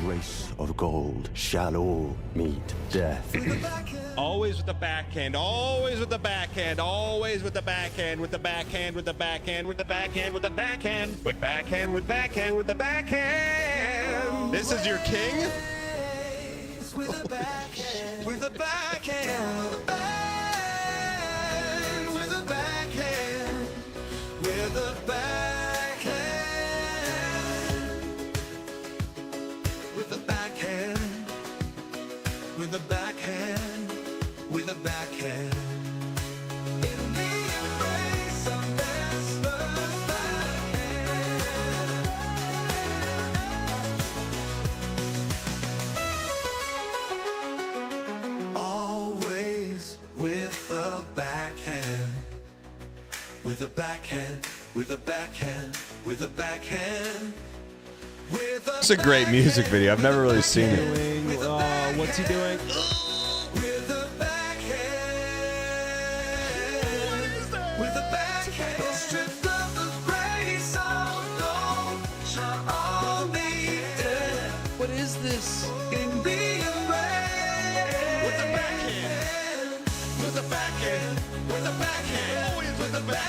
race of gold shall all meet death. Always with the backhand, always with the backhand, always with the backhand, with the backhand, with the backhand, with the backhand, with the backhand, with backhand, with backhand, with the backhand. This is your king? With the backhand, with the backhand, with the backhand, with the backhand, with the backhand, with the backhand, with the backhand, with the backhand. In the embrace of Vesper's backhand. Always with the backhand, with the backhand, with the backhand, with the backhand. It's a great music video. I've never really seen it. What's he doing? With the backhand, with the backhand, stripped of the grace of gold, shall all be dead. What is this? In the embrace, With the backhand, with the backhand, with the backhand, always with the backhand.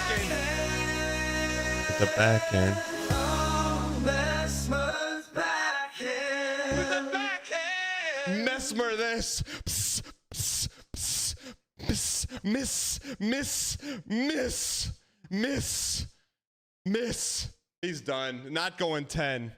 backhand. The backhand. Oh, Vesper's backhand. With the backhand. Mesmer this. Psst, psst, psst, psst, miss. He's done. Not going 10.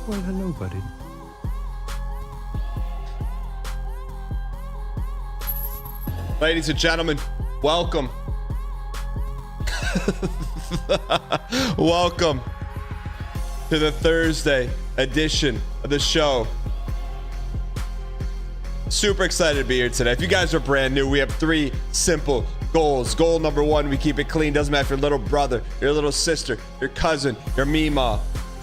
Well, hello, buddy. Ladies and gentlemen, welcome. Welcome to the Thursday edition of the show. Super excited to be here today. If you guys are brand new, we have 3 simple goals. Goal number 1, we keep it clean. Doesn't matter if your little brother, your little sister, your cousin, your Mima,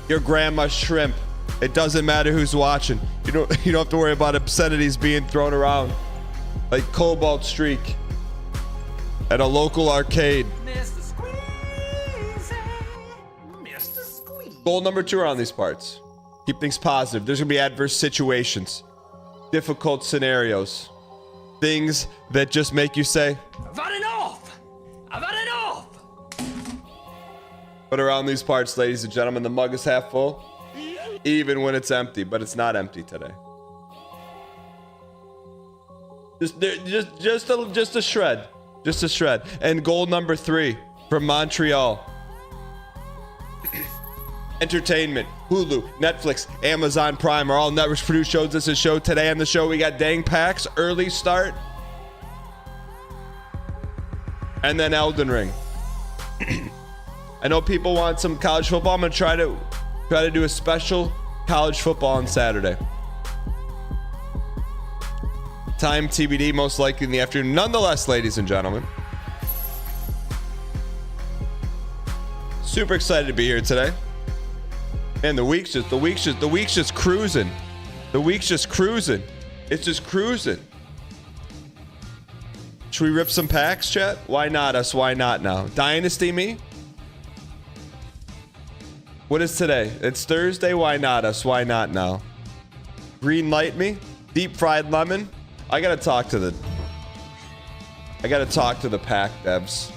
your grandma shrimp. It doesn't matter who's watching. You don't have to worry about obscenities being thrown around like Cobalt Streak at a local arcade. Mr. Squeezy, Mr. Squeeze. Goal number 2 around these parts. Keep things positive. There's gonna be adverse situations, difficult scenarios, things that just make you say, I've had enough! I've had enough! but around these parts, ladies and gentlemen, the mug is half full, even when it's empty, but it's not empty today. Just a shred. Just a shred. And goal number 3 from Montreal. Entertainment, Hulu, Netflix, Amazon Prime are all networks produced shows. This is show today. On the show, we got Dang Packs, early start. And then Elden Ring. I know people want some college football. I'm gonna try to do a special college football on Saturday. Time TBD, most likely in the afternoon. Nonetheless, ladies and gentlemen, super excited to be here today. And the week's just cruising. The week's just cruising. It's just cruising. Should we rip some packs, chat? Why not us? Why not now? Dynasty me? What is today? It's Thursday. Why not us? Why not now? Green light me? Deep fried lemon? I gotta talk to the pack devs.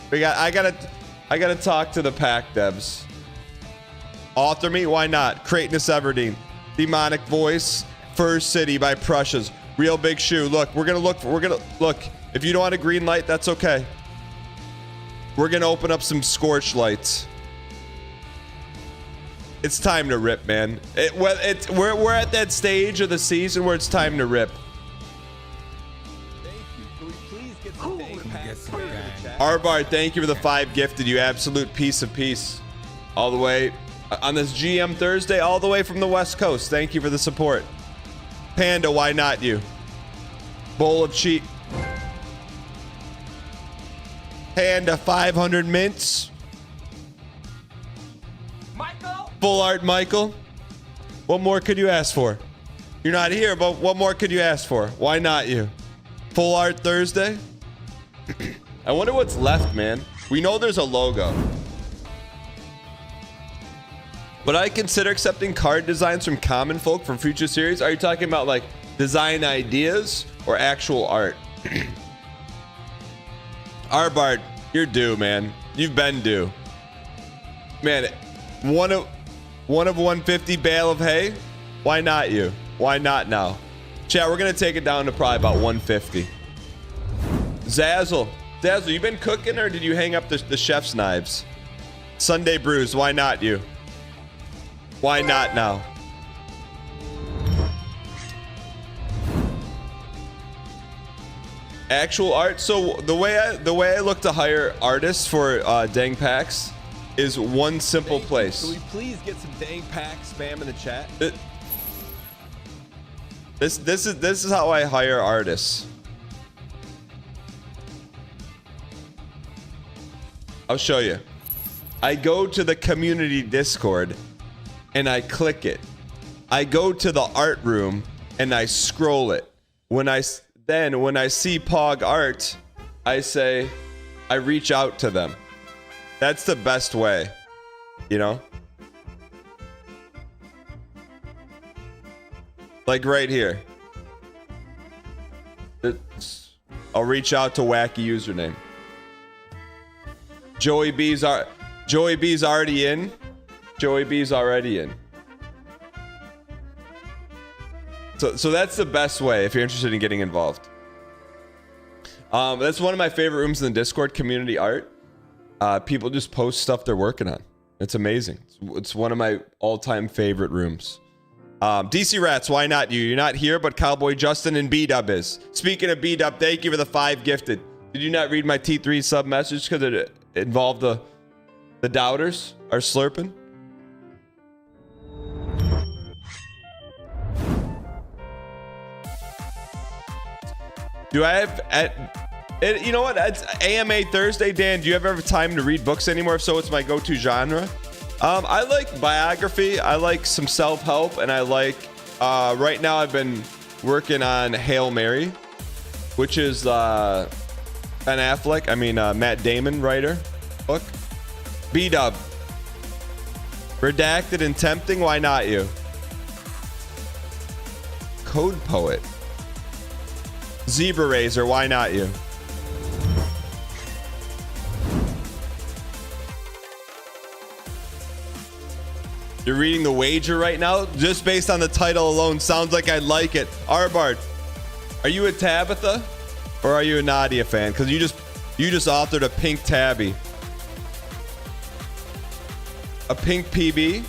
I gotta talk to the pack devs. Author me? Why not? Creightonus Everdeen. Demonic Voice. First City by Prussia's. Real Big Shoe. Look, we're gonna look. If you don't want a green light, that's okay. We're gonna open up some scorch lights. It's time to rip, man. We're at that stage of the season where it's time to rip. Arbar, thank you for the 5 gifted. You absolute piece of peace. All the way on this GM Thursday, all the way from the West Coast. Thank you for the support. Panda, why not you? Bowl of cheat. Panda, 500 mints. Full art, Michael. What more could you ask for? You're not here, but what more could you ask for? Why not you? Full art Thursday? I wonder what's left, man. We know there's a logo. But I consider accepting card designs from common folk from future series. Are you talking about like design ideas or actual art? Arbard, you're due, man. You've been due. Man, one of 150 bale of hay? Why not you? Why not now? Chat, we're gonna take it down to probably about 150. Zazzle, you been cooking or did you hang up the chef's knives? Sunday brews, why not you? Why not now? Actual art. So the way I look to hire artists for dang packs is one simple place. Can we please get some dang pack spam in the chat? This is how I hire artists. I'll show you. I go to the community Discord and I click it. I go to the art room and I scroll it. When I see Pog art, I say, I reach out to them. That's the best way, you know? Like right here. I'll reach out to wacky username. Joey B's already in. Joey B's already in. So that's the best way if you're interested in getting involved. That's one of my favorite rooms in the Discord, community art. People just post stuff they're working on. It's amazing. It's one of my all-time favorite rooms. DC Rats, why not you? You're not here, but Cowboy Justin and B-Dub is. Speaking of B-Dub, thank you for the 5 gifted. Did you not read my T3 sub message because it involved the doubters are slurping? Do I have... you know what? It's AMA Thursday. Dan, do you ever have time to read books anymore? If so, it's my go-to genre. I like biography. I like some self-help. And I like... right now, I've been working on Hail Mary, which is Ben Affleck. I mean, Matt Damon writer book. B-Dub. Redacted and tempting. Why not you? Code Poet. Zebra Razor, why not you? You're reading The Wager right now? Just based on the title alone, sounds like I'd like it. Arbard, are you a Tabitha or are you a Nadia fan? Because you just authored a pink tabby. A pink PB?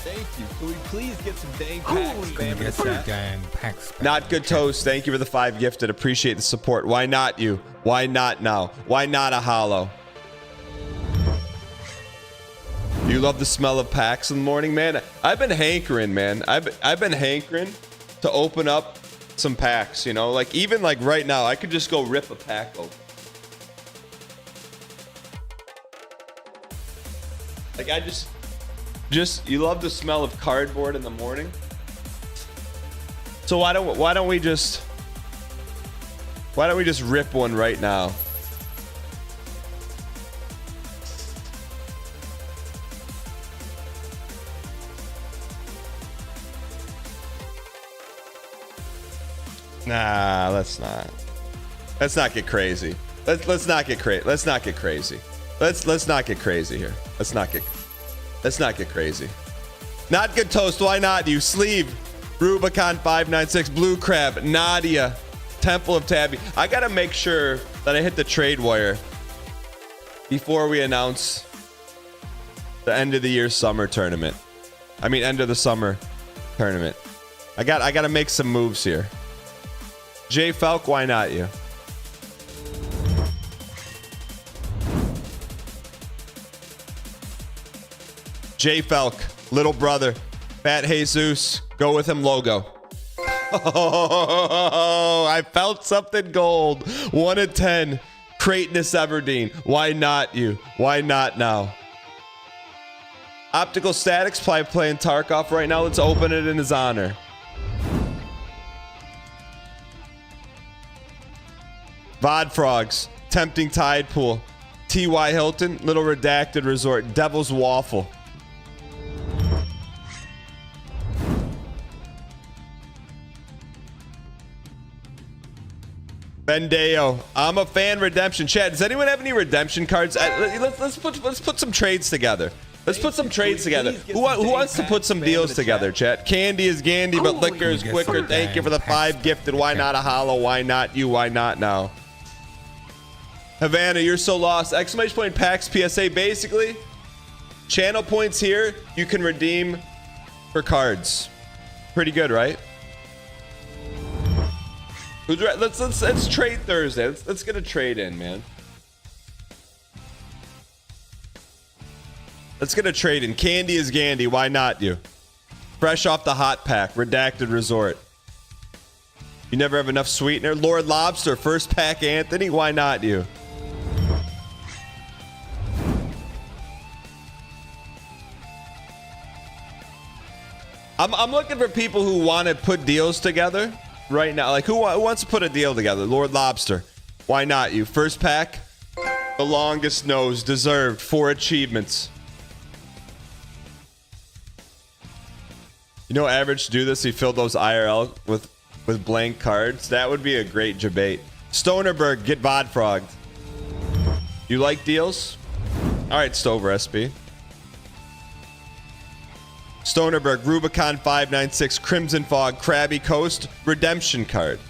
Thank you. Can we please get some dang pack spam in the chat? Not good toast. Thank you for the 5 gifted. Appreciate the support. Why not you? Why not now? Why not a hollow? You love the smell of packs in the morning, man. I've been hankering, man. I've been hankering to open up some packs, you know? Like even like right now, I could just go rip a pack open. Like I just you love the smell of cardboard in the morning. So why don't we just rip one right now? Nah, let's not. Let's not get crazy. Let's not get crazy. Let's not get crazy. Let's not get crazy here. Let's not get crazy. Not good toast. Why not? You sleeve. Rubicon 596. Blue Crab. Nadia. Temple of Tabby. I gotta make sure that I hit the trade wire before we announce the end of the year summer tournament. I mean end of the summer tournament. I gotta make some moves here. Jay Falk, why not you? J Falk, little brother, Fat Jesus, go with him logo. Oh, I felt something gold. 1 of 10. Creighton Everdeen. Why not you? Why not now? Optical Statics playing Tarkov right now. Let's open it in his honor. VOD Frogs, Tempting Tide Pool, T.Y. Hilton, Little Redacted Resort, Devil's Waffle. Bendeo, I'm a fan. Redemption. Chat, does anyone have any redemption cards? Let's put some trades together. Let's put some trades together. Who wants to put some deals together, chat? Candy is Gandy, but liquor is quicker. Thank you for the 5 gifted. Why not a hollow? Why not you? Why not now? Havana, you're so lost. Exclamation point PAX PSA. Basically, channel points here you can redeem for cards. Pretty good, right? Who's right? Let's trade Thursday. Let's get a trade in, man. Let's get a trade in. Candy is Gandy. Why not you? Fresh off the hot pack. Redacted Resort. You never have enough sweetener. Lord Lobster. First pack Anthony. Why not you? I'm looking for people who want to put deals together right now. Like who wants to put a deal together? Lord Lobster. Why not you? First pack. The longest nose. Deserved. 4 achievements. You know, Average to do this. He filled those IRL with blank cards. That would be a great debate. Stonerberg, get VOD frogged. You like deals? All right, Stover SB. Stonerberg, Rubicon 596, Crimson Fog, Krabby Coast, redemption card.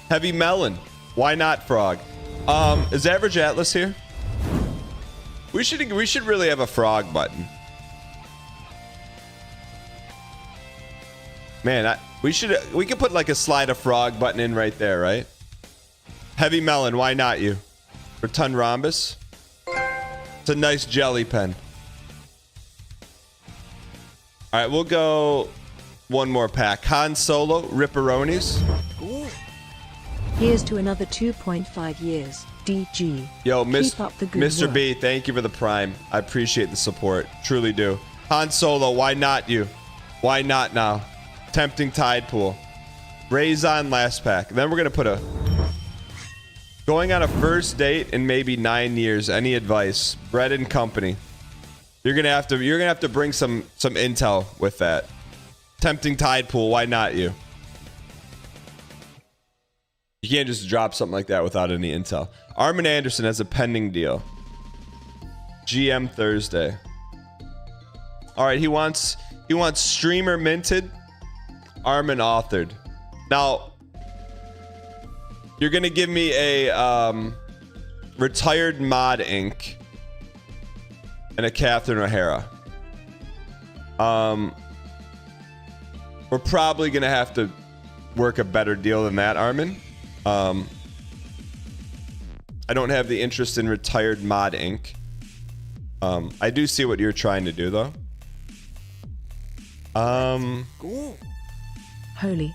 Heavy Melon, why not Frog? Is Average Atlas here? We should really have a frog button. Man, we could put like a slide a frog button in right there, right? Heavy Melon, why not you? Rotund Rhombus. It's a nice jelly pen. All right, we'll go one more pack. Han Solo, Ripperonis. Here's to another 2.5 years. DG. Yo, Keep up the good Mr. work. B, thank you for the prime. I appreciate the support. Truly do. Han Solo, why not you? Why not now? Tempting Tide Pool. Raison last pack. Then we're going to put a... Going on a first date in maybe 9 years. Any advice? Bread and Company. You're gonna have to bring some intel with that. Tempting Tide Pool, why not you? You can't just drop something like that without any intel. Armin Anderson has a pending deal. GM Thursday. All right, he wants streamer minted, Armin authored. Now, you're gonna give me a retired mod ink. And a Catherine O'Hara. We're probably gonna have to work a better deal than that, Armin. I don't have the interest in retired mod ink. I do see what you're trying to do though. Holy.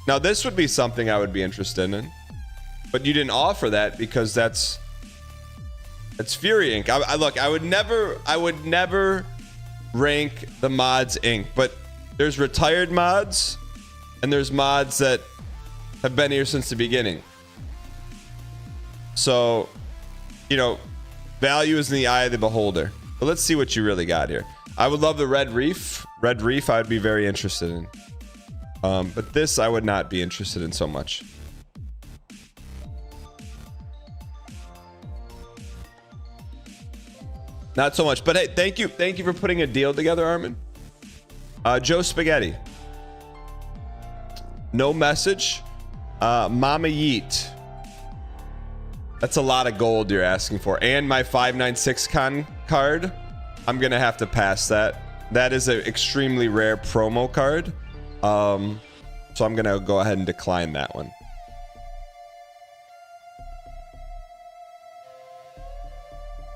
Now this would be something I would be interested in, but you didn't offer that because that's Fury Inc. I would never rank the mods Inc. But there's retired mods, and there's mods that have been here since the beginning. So, you know, value is in the eye of the beholder. But let's see what you really got here. I would love the Red Reef. Red Reef, I would be very interested in. But this, I would not be interested in so much. Not so much, but hey, thank you for putting a deal together, Armin. Joe Spaghetti. No message. Mama Yeet. That's a lot of gold you're asking for, and my 596 con card. I'm gonna have to pass that. That is an extremely rare promo card, so I'm gonna go ahead and decline that one.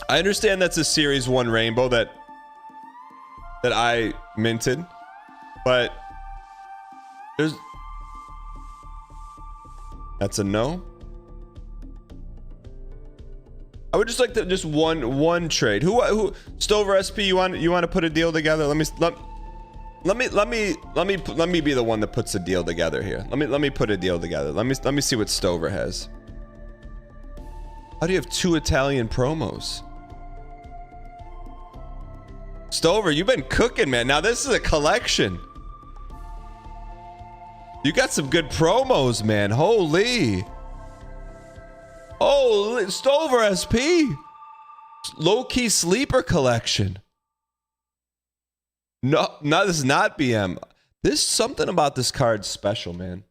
I understand that's a Series 1 rainbow that I minted, but that's a no. I would just like to just one trade. Who Stover SP? You want to put a deal together? Let me be the one that puts a deal together here. Let me put a deal together. Let me see what Stover has. How do you have 2 Italian promos? Stover, you've been cooking, man. Now this is a collection. You got some good promos, man. Holy. Oh, Stover SP. Low-key sleeper collection. No, this is not BM. There's something about this card special, man.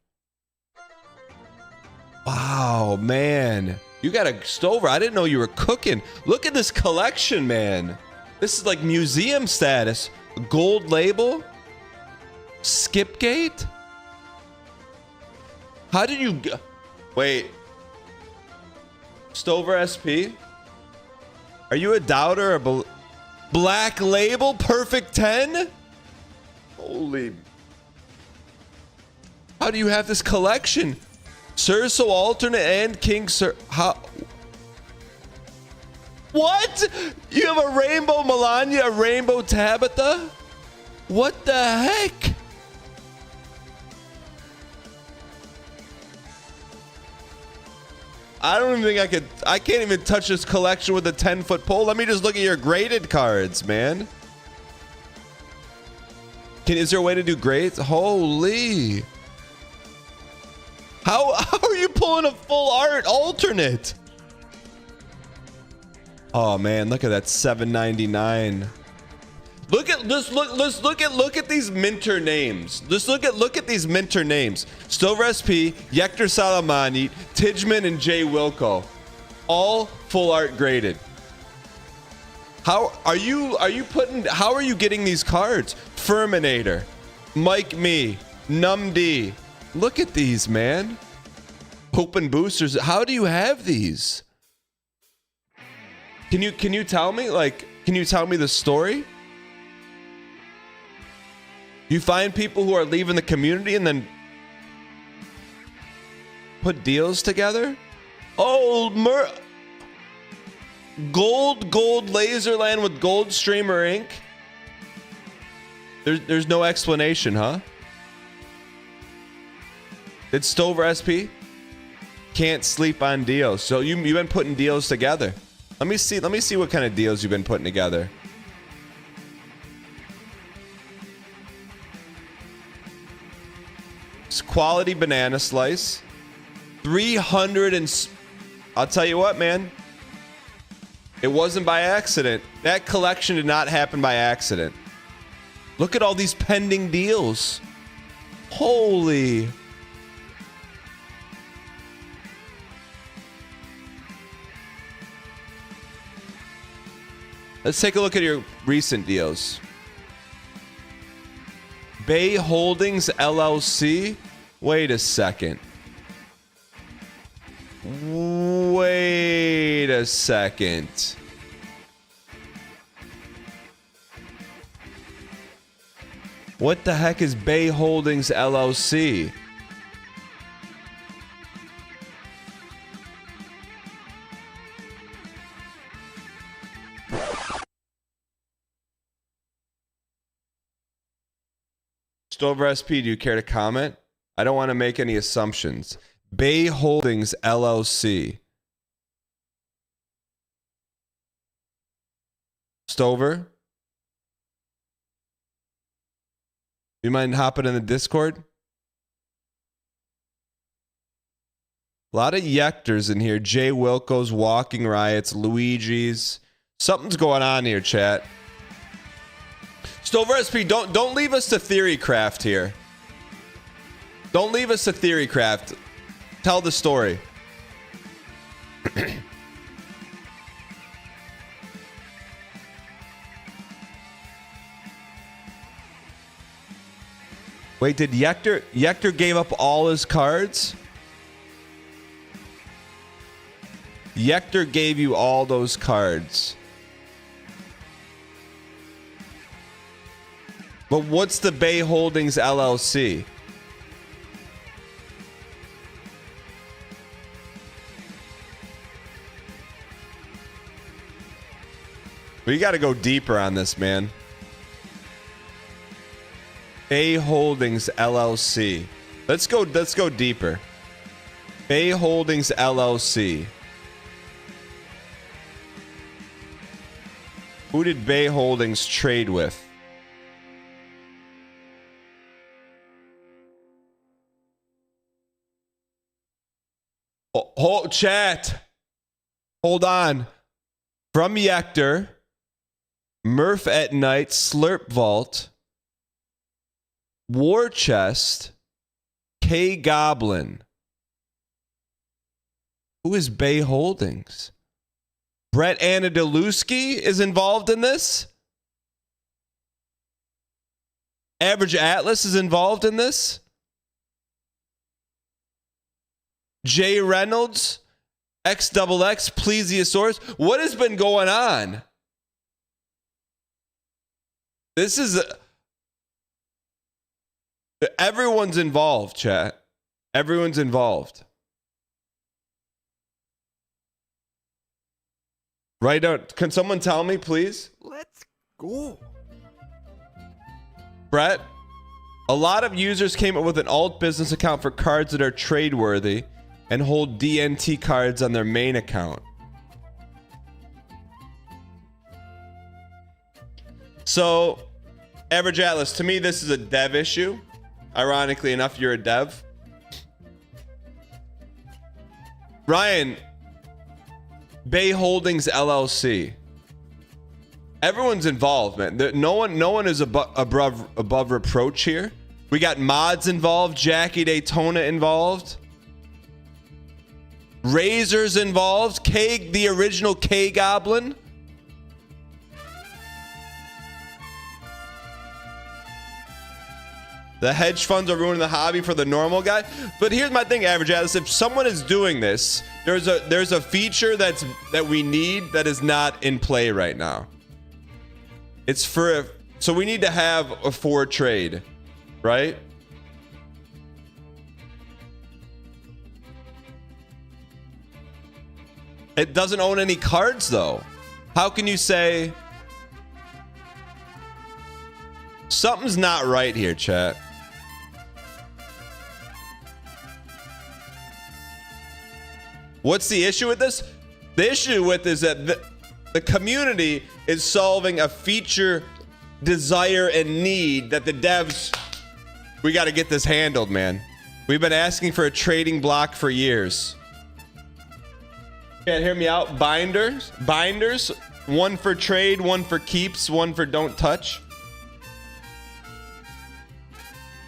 Wow, man. You got a Stover. I didn't know you were cooking. Look at this collection, man. This is like museum status. Gold label. Skipgate. How did you... Wait. Stover SP? Are you a doubter or Black label? Perfect 10? Holy... How do you have this collection? Surso alternate and King Sir... How... What? You have a rainbow Melania, a rainbow Tabitha? What the heck? I don't even think I can't even touch this collection with a 10-foot pole. Let me just look at your graded cards, man. Is there a way to do grades? Holy. How are you pulling a full art alternate? Oh man, look at that $7.99. Look at these minter names. Just look at these minter names. Stover SP, Yekter Salamani, Tidgeman, and Jay Wilco. All full art graded. How are you getting these cards? Ferminator, Mike Me, Numd. Look at these, man. Open boosters. How do you have these? Can you tell me? Like, can you tell me the story? You find people who are leaving the community and then put deals together? Oh, gold Laserland with gold streamer ink. There's no explanation, huh? It's Stover SP. Can't sleep on deals. So you've been putting deals together. Let me see what kind of deals you've been putting together. It's quality banana slice. 300 and... I'll tell you what, man. It wasn't by accident. That collection did not happen by accident. Look at all these pending deals. Holy... Let's take a look at your recent deals. Bay Holdings LLC. Wait a second. Wait a second. What the heck is Bay Holdings LLC? Stover SP, do you care to comment? I don't want to make any assumptions. Bay Holdings LLC. Stover? You mind hopping in the Discord? A lot of Yekters in here. Jay Wilco's, Walking Riots, Luigi's. Something's going on here, chat. Stover SP, don't leave us to theory craft here. Don't leave us to theory craft. Tell the story. Wait, did Yekter gave up all his cards? Yekter gave you all those cards. But what's the Bay Holdings LLC? We got to go deeper on this, man. Bay Holdings LLC. Let's go deeper. Bay Holdings LLC. Who did Bay Holdings trade with? Hold chat. Hold on. From Yector, Murph at Night, Slurp Vault, War Chest, K Goblin. Who is Bay Holdings? Brett Anadoluski is involved in this? Average Atlas is involved in this? Jay Reynolds, XXX, Plesiosaurus. What has been going on? This is... everyone's involved, chat. Everyone's involved. Right out. Can someone tell me, please? Let's go. Brett, a lot of users came up with an alt business account for cards that are trade-worthy and hold DNT cards on their main account. So, Average Atlas, to me, this is a dev issue. Ironically enough, you're a dev. Ryan, Bay Holdings LLC. Everyone's involved, man. No one is above reproach here. We got mods involved, Jackie Daytona involved, Razors involved, the original K Goblin. The hedge funds are ruining the hobby for the normal guy. But here's my thing, Average Atlas. If someone is doing this, there's a feature that we need that is not in play right now. It's so we need to have a for trade, right? It doesn't own any cards though. How can you say something's not right here, chat? What's the issue with this? The issue with is that the community is solving a feature, desire, and need that the devs, we got to get this handled, man. We've been asking for a trading block for years. Can't hear me out. Binders, one for trade, one for keeps, one for don't touch.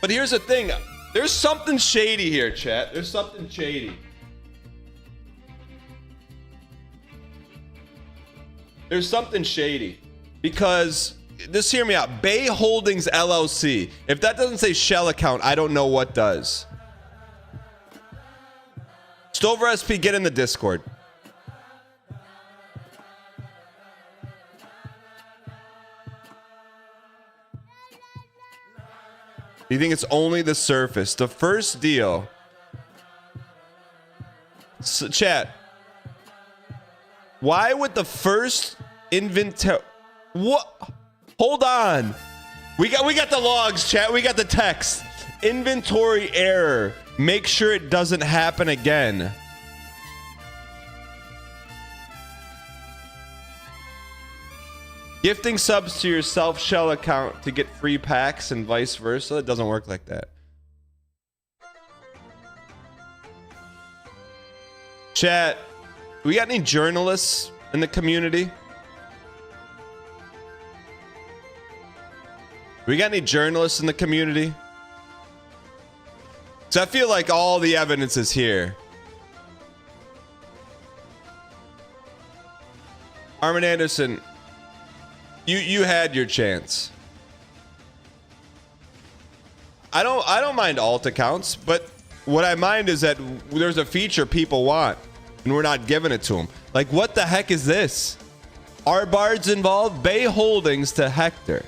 But here's the thing. There's something shady here, chat. There's something shady. There's something shady. Because, just hear me out. Bay Holdings LLC. If that doesn't say shell account, I don't know what does. Stover SP, get in the Discord. You think it's only the surface? The first deal. So, chat. Why would the first inventory? What? Hold on. We got the logs, chat. We got the text. Inventory error. Make sure it doesn't happen again. Gifting subs to your self-shell account to get free packs and vice versa. It doesn't work like that. Chat, we got any journalists in the community? We got any journalists in the community? So I feel like all the evidence is here. Armin Anderson, you had your chance. I don't mind alt accounts, but what I mind is that there's a feature people want and we're not giving it to them. Like, what the heck is this? Are bards involved? Bay Holdings to Hector.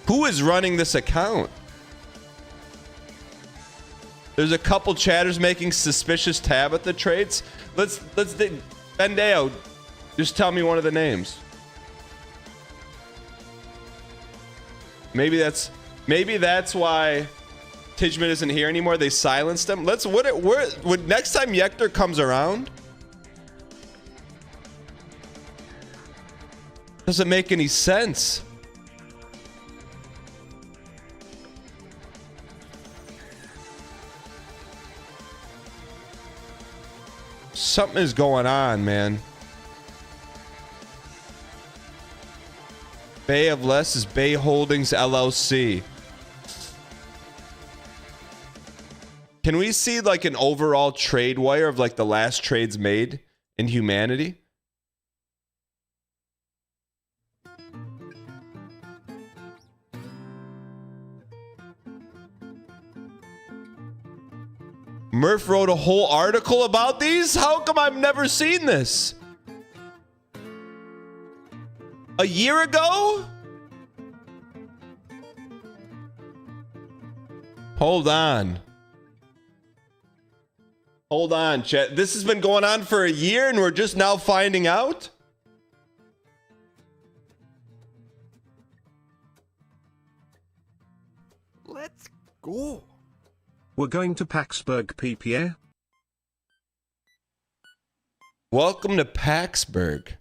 Who is running this account? There's a couple chatters making suspicious Tabitha trades. Let's Bendeo, Just tell me one of the names. Maybe that's why Tijman isn't here anymore. They silenced him. Next time Yekter comes around, doesn't make any sense. Something is going on, man. Bay of Less is Bay Holdings LLC. Can we see like an overall trade wire of like the last trades made in humanity? Murph wrote a whole article about these? How come I've never seen this? A year ago? Hold on. Hold on, chat. This has been going on for a year and we're just now finding out? Let's go. We're going to Paxburg, PPA. Welcome to Paxburg.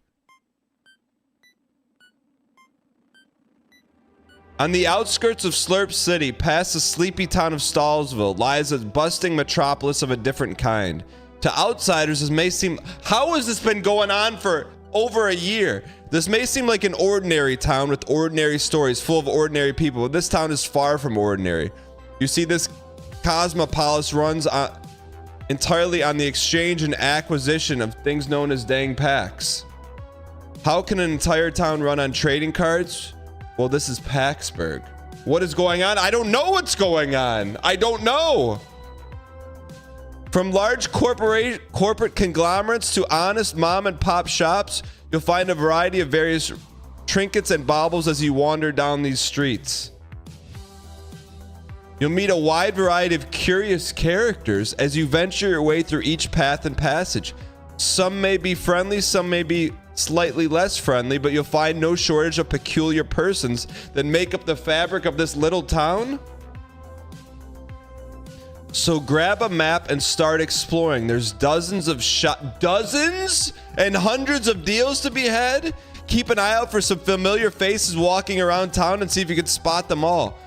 On the outskirts of Slurp City, past the sleepy town of Stallsville, lies a bustling metropolis of a different kind. To outsiders, this may seem... How has this been going on for over a year? This may seem like an ordinary town with ordinary stories, full of ordinary people, but this town is far from ordinary. You see, this cosmopolis runs entirely on the exchange and acquisition of things known as dang packs. How can an entire town run on trading cards? Well, this is Paxburg. What is going on? I don't know what's going on. I don't know. From large corporate conglomerates to honest mom and pop shops, you'll find a variety of various trinkets and baubles as you wander down these streets. You'll meet a wide variety of curious characters as you venture your way through each path and passage. Some may be friendly, some may be slightly less friendly, but you'll find no shortage of peculiar persons that make up the fabric of this little town. So grab a map and start exploring. There's dozens and hundreds of deals to be had. Keep an eye out for some familiar faces walking around town and see if you can spot them all.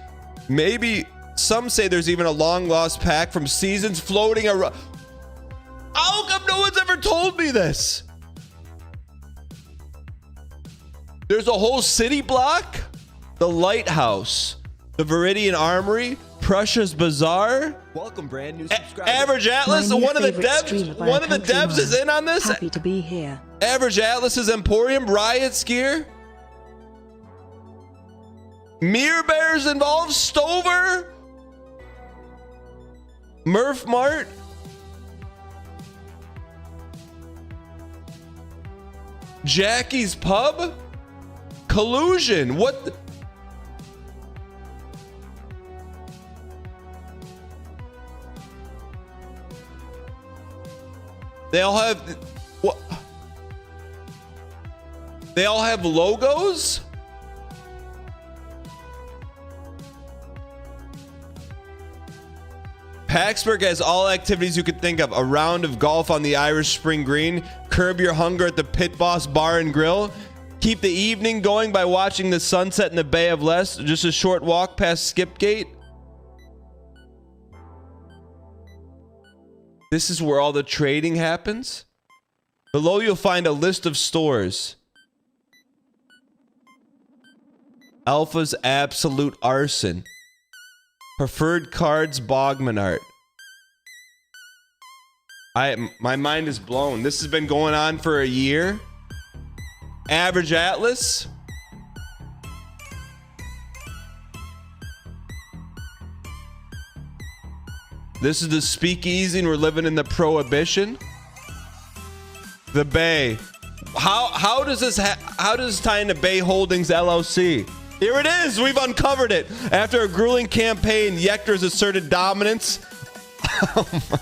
Maybe some say there's even a long lost pack from seasons floating around. How come no one's ever told me this? There's a whole city block, the Lighthouse, the Viridian Armory, Prussia's Bazaar. Welcome, brand new subscriber. Average Atlas, My new one of the favorite streamer by devs, a country is mile. in on this. Happy to be here. Average Atlas's Emporium, Riot's Gear, Mirror Bears involved, Stover, Murph Mart, Jackie's Pub, Collusion. What the? They all have what? They all have logos? Paxburg has all activities you could think of. A round of golf on the Irish Spring Green. Curb your hunger at the Pit Boss Bar and Grill. Keep the evening going by watching the sunset in the Bay of Less. Just a short walk past Skipgate. This is where all the trading happens. Below you'll find a list of stores. Alpha's Absolute Arson. Preferred Cards Bogman Art. My mind is blown. This has been going on for a year. Average Atlas. This is the Speakeasy and we're living in the Prohibition. The Bay. How does this tie into Bay Holdings LLC? Here it is. We've uncovered it. After a grueling campaign, Yekter's asserted dominance. Oh my.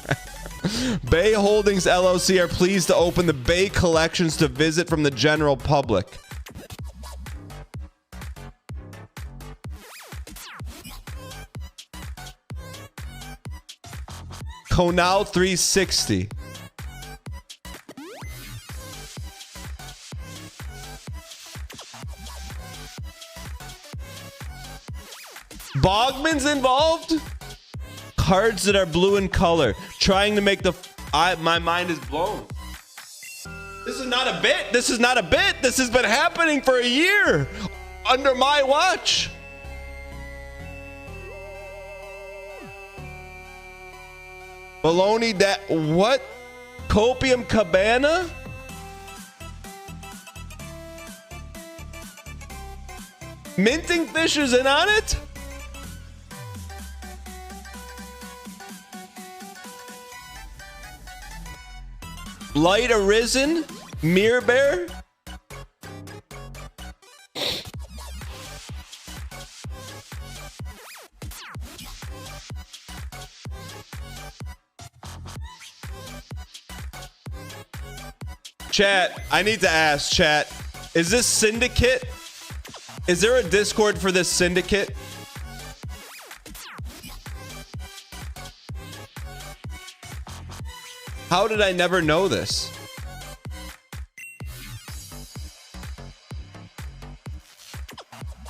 Bay Holdings LLC are pleased to open the Bay collections to visit from the general public. Konal 360. Bogman's involved? Cards that are blue in color. Trying to make the... my mind is blown. This is not a bit. This is not a bit. This has been happening for a year. Under my watch. Baloney that... What? Copium Cabana? Minting Fish is in on it? Light Arisen? Mirror Bear? Chat, I need to ask, chat. Is this Syndicate? Is there a Discord for this Syndicate? How did I never know this?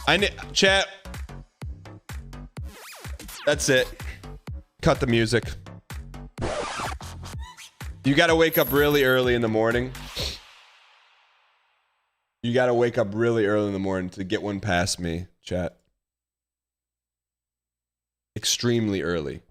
I need chat. That's it. Cut the music. You gotta wake up really early in the morning. You gotta wake up really early in the morning to get one past me, chat. Extremely early.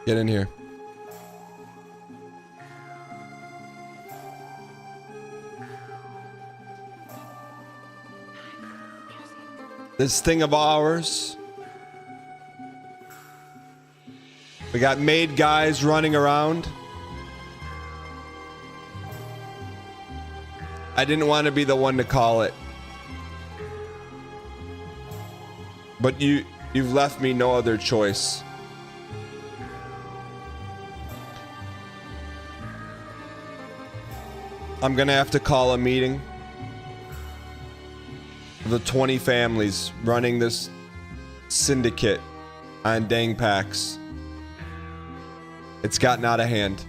Get in here. This thing of ours. We got made guys running around. I didn't want to be the one to call it. But you've left me no other choice. I'm gonna have to call a meeting. The 20 families running this syndicate on dang packs. It's gotten out of hand.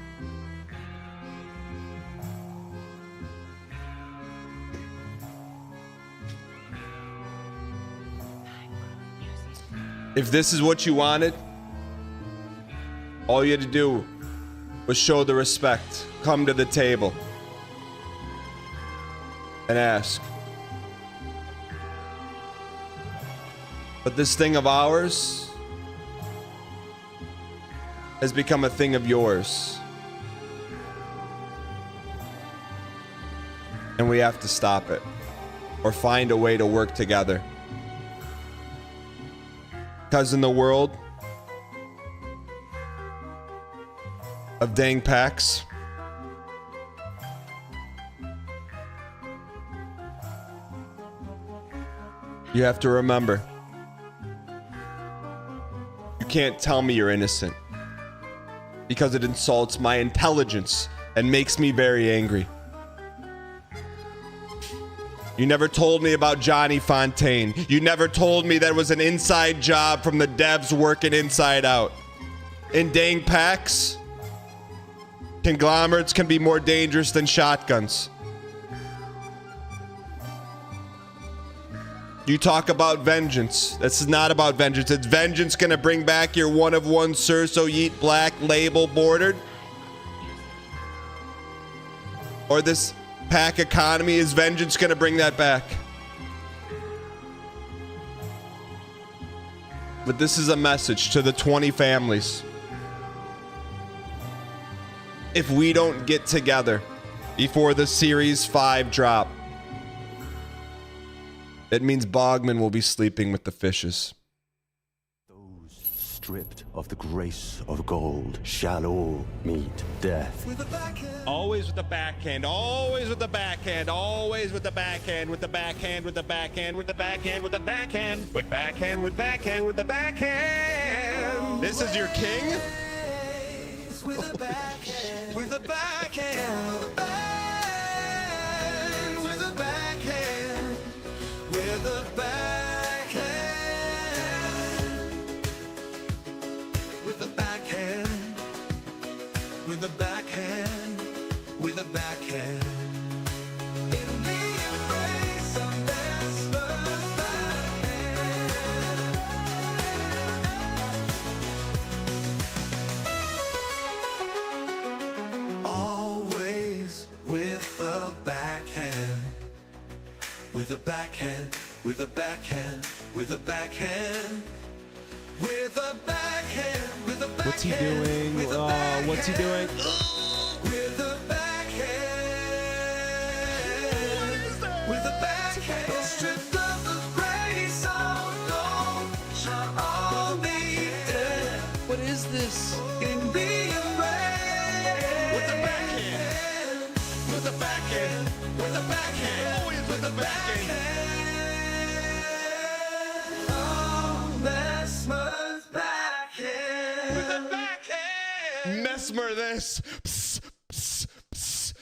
If this is what you wanted, all you had to do was show the respect. Come to the table and ask. But this thing of ours has become a thing of yours. And we have to stop it or find a way to work together. Because in the world of dang packs, you have to remember, you can't tell me you're innocent because it insults my intelligence and makes me very angry. You never told me about Johnny Fontaine. You never told me that was an inside job from the devs working inside out. In dang packs, conglomerates can be more dangerous than shotguns. You talk about vengeance. This is not about vengeance. It's vengeance gonna bring back your one of one Sir So Yeet black label bordered? Or this pack economy, is vengeance gonna bring that back? But this is a message to the 20 families. if we don't get together before the Series 5 drop. It means Bogman will be sleeping with the fishes. Those stripped of the grace of gold shall all meet death. With a backhand. Always with the backhand, always with the backhand, always with the backhand, with the backhand, with the backhand, with the backhand, with the backhand, with backhand, with backhand, with the backhand. This is your king? With a backhand. With a backhand. With a backhand. With a backhand. With a backhand. With a backhand. With a backhand. With a backhand. In the embrace of Vesper's backhand. Always with a backhand. With a backhand. With a backhand. With a backhand. With a backhand. With a backhand. What's he doing? With a What's he doing? With a backhand. With a backhand. Stripped of the grace of gold shall all be dead. What is this? In the embrace. With the backhand. With a backhand. With a backhand. Always with the backhand. Oh, Mesmer's backhand. With the backhand. Mesmer this. Psst, psst, psst,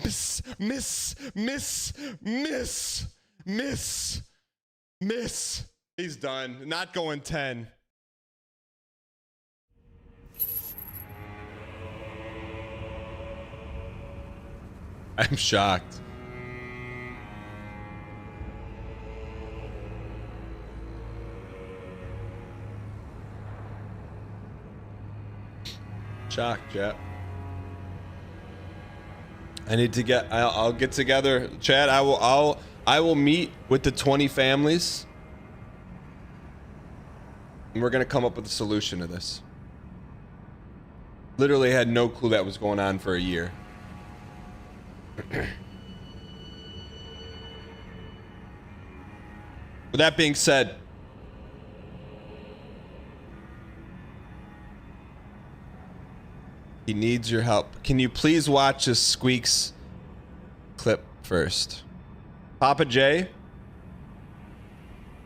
psst, miss. He's done. Not going 10. I'm shocked. Shocked, chat. I need to get. I'll get together, chat. I will meet with the 20 families, and we're gonna come up with a solution to this. Literally had no clue that was going on for a year. With that being said, he needs your help. Can you please watch this Squeaks clip first? Papa J,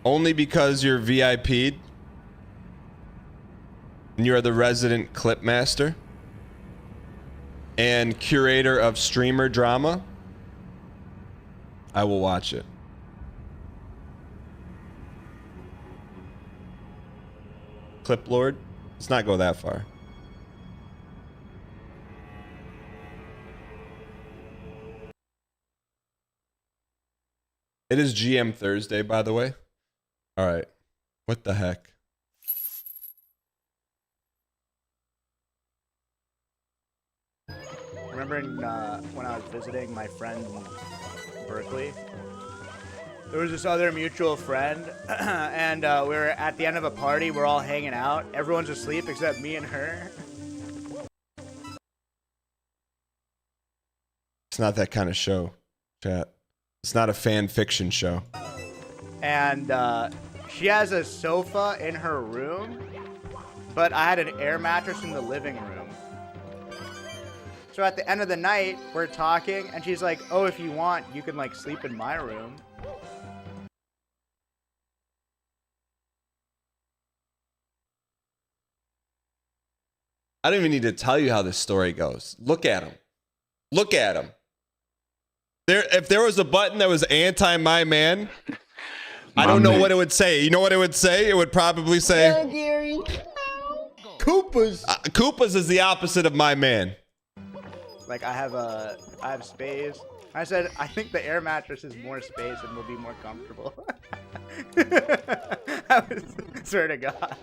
only because you're VIP'd and you're the resident clip master and curator of streamer drama, I will watch it. Clip Lord, let's not go that far. It is GM Thursday, by the way. All right. What the heck? Remember when I was visiting my friend in Berkeley? There was this other mutual friend, and we were at the end of a party. We're all hanging out. Everyone's asleep except me and her. It's not that kind of show, chat. It's not a fan fiction show. And she has a sofa in her room, but I had an air mattress in the living room. So at the end of the night, we're talking, and she's like, "Oh, if you want, you can like sleep in my room." I don't even need to tell you how this story goes. Look at him. Look at him. If there was a button that was anti-my man, I don't know what it would say. You know what it would say? It would probably say Koopas. Koopas is the opposite of my man. Like I have space. I said I think the air mattress is more space and will be more comfortable. I swear to God.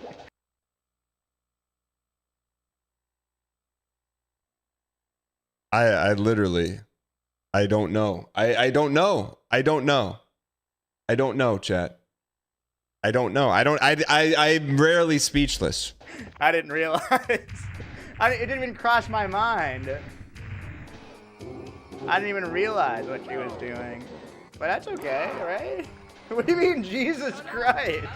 I literally, I don't know. I don't know. I don't know. I don't know, chat. I don't know. I'm rarely speechless. I didn't realize. It didn't even cross my mind. I didn't even realize what she was doing. But that's okay, right? What do you mean, Jesus Christ?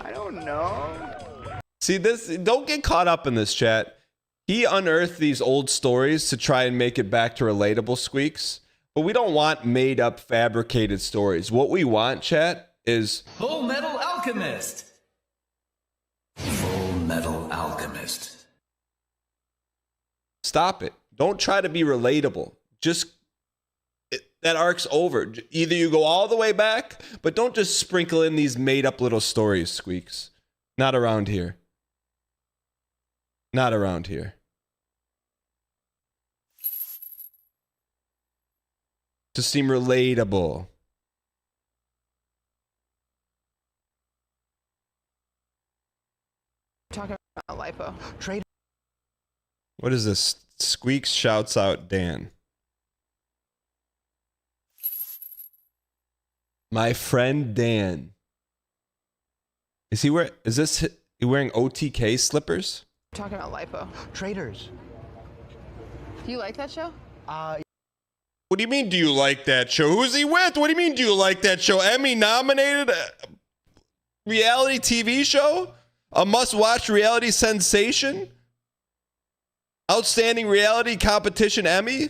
I don't know. See this, don't get caught up in this, chat. He unearthed these old stories to try and make it back to relatable, Squeaks. But we don't want made up, fabricated stories. What we want, chat, is Full Metal Alchemist. Full Metal Alchemist. stop it. Don't try to be relatable. Just that arc's over. Either you go all the way back, but don't just sprinkle in these made up little stories, Squeaks. Not around here. Not around here. To seem relatable. Talking about lipo. Trade. What is this? Squeaks shouts out Dan. My friend Dan. Is he wearing? Is this he wearing OTK slippers? Talking about lipo. Traders. Do you like that show? What do you mean? Do you like that show? Who's he with? What do you mean? Do you like that show? Emmy nominated reality TV show, a must-watch reality sensation, outstanding reality competition Emmy.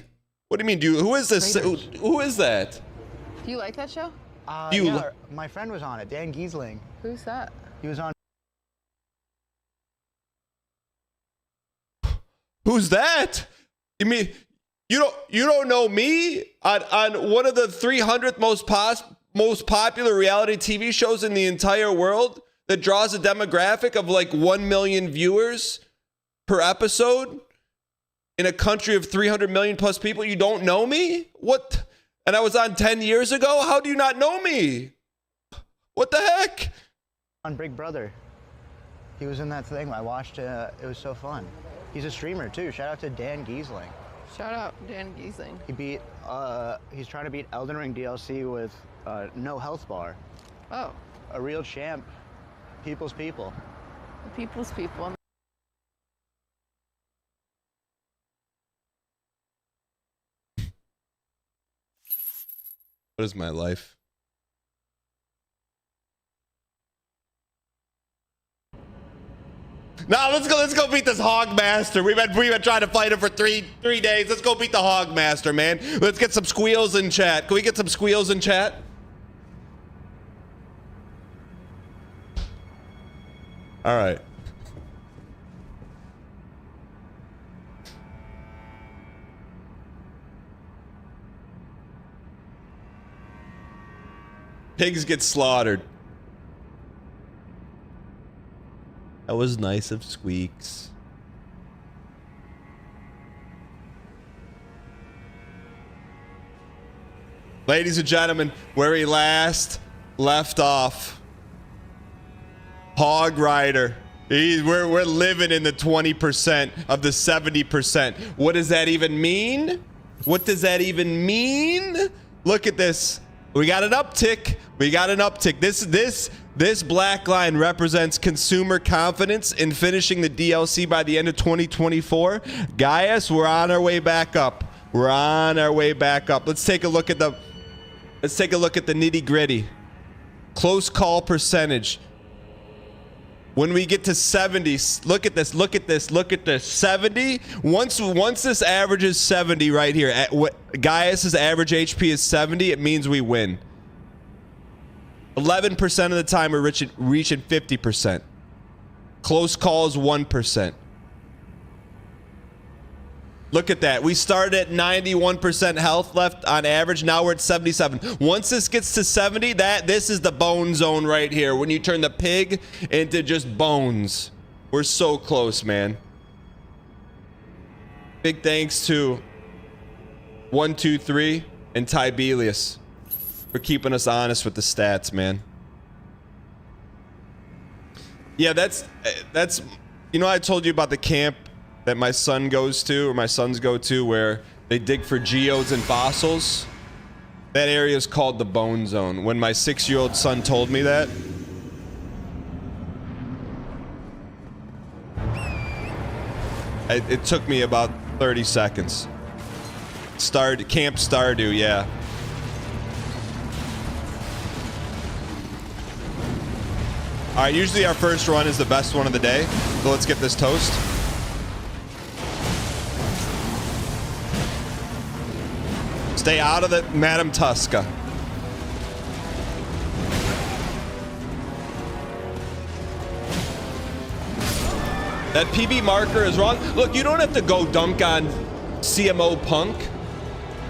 What do you mean? Who is this? Who is that? Do you like that show? Yeah, my friend was on it, Dan Giesling. Who's that? He was on. Who's that? You mean you don't know me on one of the 300th most popular reality TV shows in the entire world that draws a demographic of like 1 million viewers per episode in a country of 300 million plus people? You don't know me? What? And I was on 10 years ago? How do you not know me? What the heck? On Big Brother. He was in that thing. I watched it. It was so fun. He's a streamer too. Shout out to Dan Giesling. Shout out Dan Giesling. He beat. He's trying to beat Elden Ring DLC with no health bar. Oh, A real champ. People's people. the people's people. What is my life? Nah, let's go beat this Hog Master. We've been trying to fight him for three days. Let's go beat the Hog Master, man. Let's get some squeals in chat. Can we get some squeals in chat? All right. Pigs get slaughtered. That was nice of Squeaks. Ladies and gentlemen, where he last left off. Hog Rider. We're living in the 20% of the 70%. What does that even mean? What does that even mean? Look at this. We got an uptick. We got an uptick. This black line represents consumer confidence in finishing the DLC by the end of 2024. Gaius, we're on our way back up. We're on our way back up. Let's take a look at the nitty-gritty. Close call percentage. When we get to 70, look at this, look at this, look at this. 70, once this averages 70 right here, Gaius's average HP is 70, it means we win. 11% of the time we're reaching 50%. Close calls 1%. Look at that. We started at 91% health left on average. Now we're at 77. Once this gets to 70, this is the bone zone right here. When you turn the pig into just bones. We're so close, man. Big thanks to 123 and Tibelius for keeping us honest with the stats, man. Yeah, that's you know, I told you about the camp that my son goes to, or my sons go to, where they dig for geodes and fossils. That area is called the Bone Zone. When my 6-year-old son told me that, it took me about 30 seconds. Camp Stardew, yeah. All right, usually our first run is the best one of the day. So let's get this toast. Stay out of the Madame Tuska. That PB marker is wrong. Look, you don't have to go dunk on CMO Punk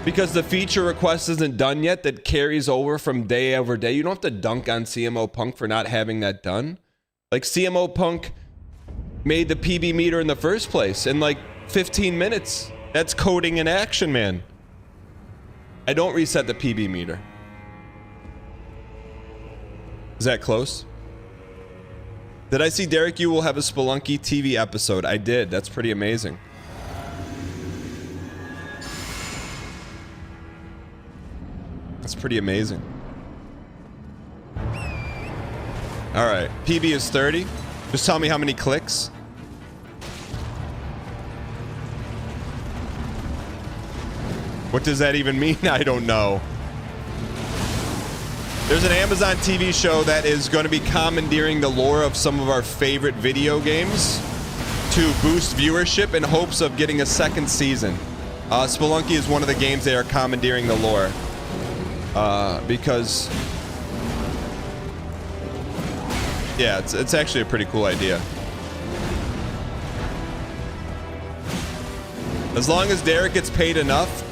because the feature request isn't done yet that carries over from day over day. You don't have to dunk on CMO Punk for not having that done. Like, CMO Punk made the PB meter in the first place in like 15 minutes. That's coding in action, man. I don't reset the PB meter. Is that close? Did I see Derek? You will have a Spelunky TV episode. I did. That's pretty amazing. That's pretty amazing. All right. PB is 30. Just tell me how many clicks. What does that even mean? I don't know. There's an Amazon TV show that is going to be commandeering the lore of some of our favorite video games to boost viewership in hopes of getting a second season. Spelunky is one of the games they are commandeering the lore. Because... yeah, it's actually a pretty cool idea. As long as Derek gets paid enough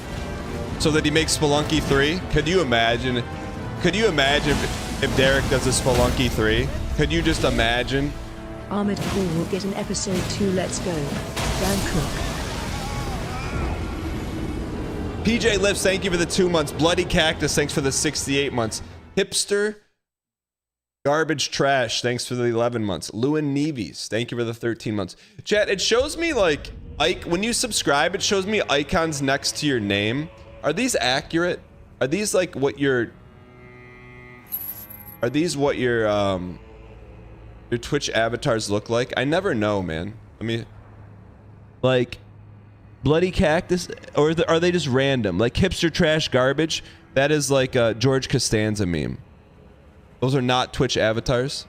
so that he makes Spelunky 3, could you imagine... could you imagine if Derek does a Spelunky 3? Could you just imagine? Armored Core will get an episode 2. Let's go. Dan Cook. PJ Lips, thank you for the 2 months. Bloody Cactus, thanks for the 68 months. Hipster Garbage Trash, thanks for the 11 months. Lewin Neves, thank you for the 13 months. Chat, it shows me like, when you subscribe, it shows me icons next to your name. Are these accurate? Are these like what your... are these what your Twitch avatars look like? I never know, man. I mean, like, Bloody Cactus, or are they just random? Like Hipster Trash Garbage, that is like a George Costanza meme. Those are not Twitch avatars.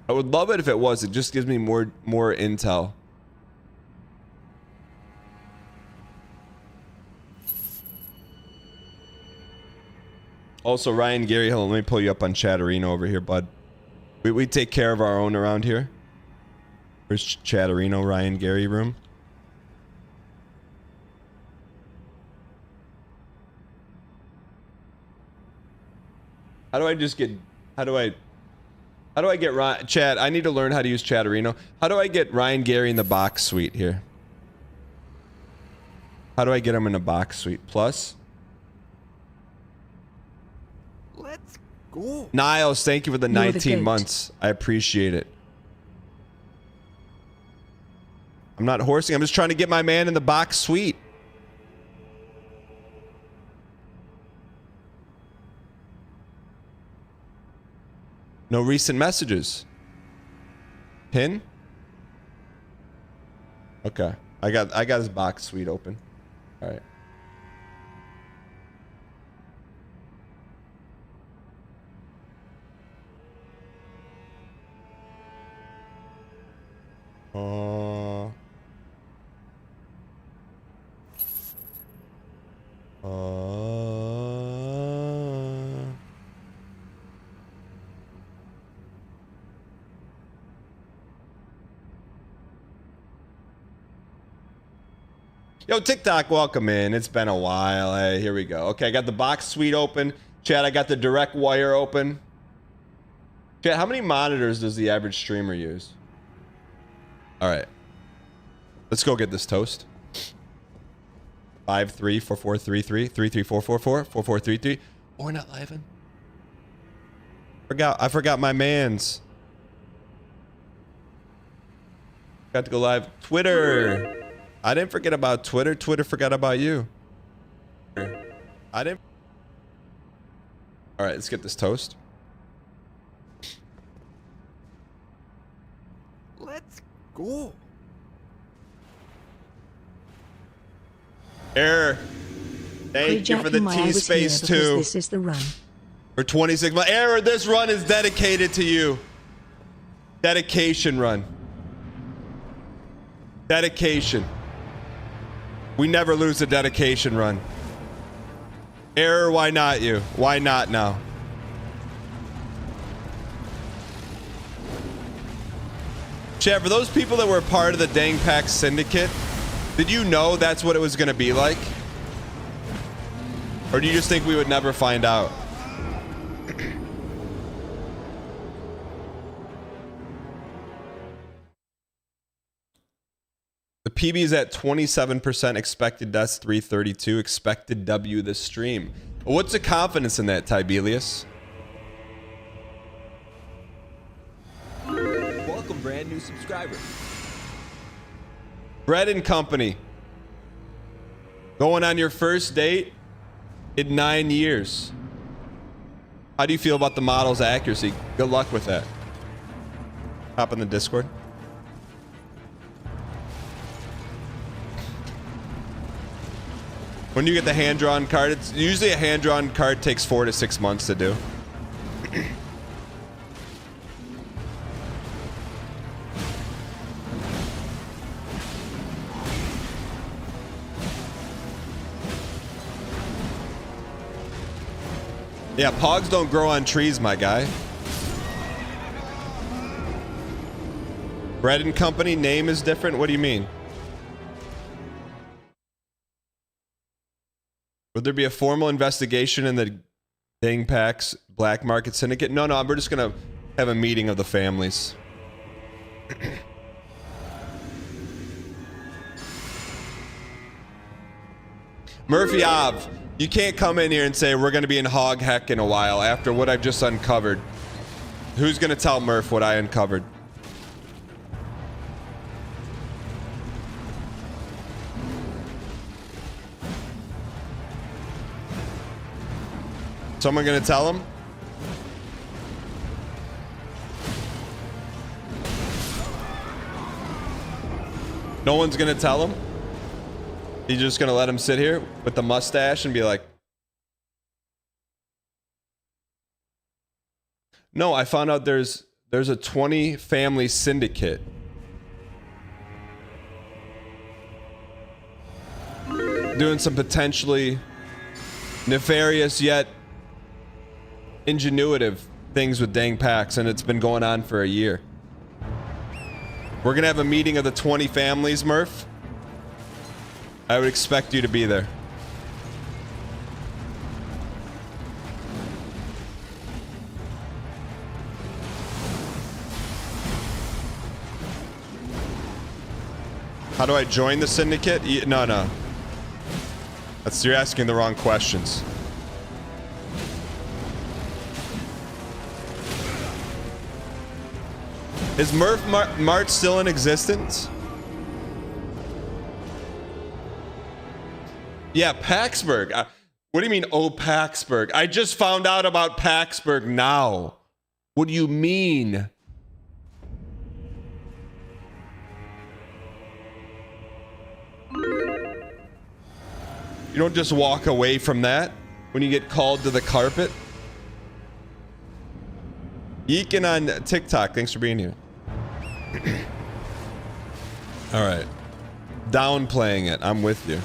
I would love it if it was. It just gives me more intel. Also, Ryan Gary, hold on, let me pull you up on Chatterino over here, bud. We take care of our own around here. Where's Chatterino, Ryan Gary room? How do I just get... how do I get Ryan... Chat, I need to learn how to use Chatterino. How do I get Ryan Gary in the box suite here? How do I get him in a box suite? Plus? Let's go. Niles, thank you for the 19 months. I appreciate it. I'm not horsing. I'm just trying to get my man in the box suite. No recent messages. Pin? Okay. I got his box suite open. All right. Yo, TikTok, welcome in. It's been a while. Hey, here we go. Okay, I got the box suite open. Chat, I got the direct wire open. Chat, how many monitors does the average streamer use? All right. Let's go get this toast. 5344333 33444 4433. Oh, we're not live in. I forgot my mans. Got to go live. Twitter. I didn't forget about Twitter. Twitter forgot about you. I didn't. All right, let's get this toast. Let's go. Error. Thank you for the T-Space 2. This is the run. For 26 months. Error, this run is dedicated to you. Dedication run. Dedication. We never lose a dedication run. Error, why not you? Why not now? Chat, for those people that were part of the Dang Pack Syndicate, did you know that's what it was going to be like? Or do you just think we would never find out? The PB is at 27% expected deaths, 332 expected W this stream. What's the confidence in that, Tibelius? Welcome, brand new subscriber. Bread and Company. Going on your first date in 9 years. How do you feel about the model's accuracy? Good luck with that. Hop in the Discord. When you get the hand-drawn card, it's usually a hand-drawn card takes 4 to 6 months to do. Yeah, pogs don't grow on trees, my guy. Bread and Company name is different? What do you mean? Would there be a formal investigation in the Dang Pack's black market syndicate? No, we're just gonna have a meeting of the families. Murphy Ov, you can't come in here and say we're gonna be in hog heck in a while after what I've just uncovered. Who's gonna tell Murph what I uncovered? Someone gonna tell him? No one's gonna tell him? He's just gonna let him sit here with the mustache and be like, no, I found out there's a 20 family syndicate. Doing some potentially nefarious yet ingenuitive things with Dang Packs, and it's been going on for a year. We're gonna have a meeting of the 20 families, Murph. I would expect you to be there. How do I join the syndicate? No. You're asking the wrong questions. Is Murph Mart still in existence? Yeah, Paxburg. What do you mean, oh, Paxburg? I just found out about Paxburg now. What do you mean? You don't just walk away from that when you get called to the carpet. Yeekin on TikTok, thanks for being here. All right. Downplaying it. I'm with you.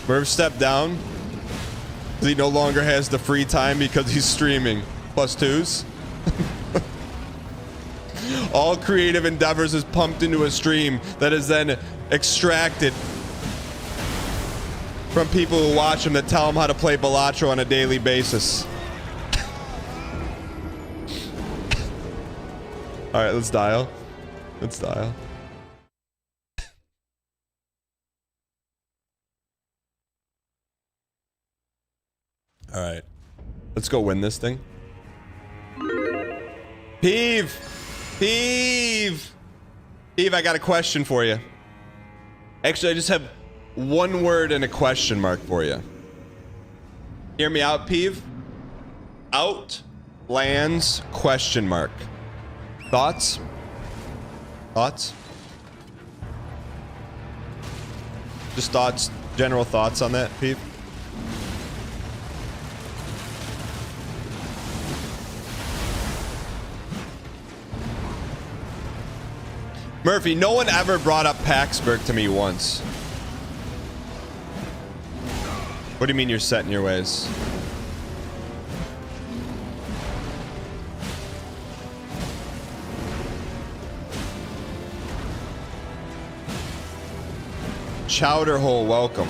Merv stepped down because he no longer has the free time because he's streaming. +2s. All creative endeavors is pumped into a stream that is then extracted from people who watch him that tell him how to play Balatro on a daily basis. All right, let's dial. Let's dial. All right, let's go win this thing. Peeve, I got a question for you. Actually, I just have one word and a question mark for you. Hear me out, Peeve. Outlandish. lands question mark. Thoughts? Thoughts? Just thoughts, general thoughts on that, Pete? Murphy, no one ever brought up Paxburg to me once. What do you mean you're set in your ways? Chowder hole, welcome.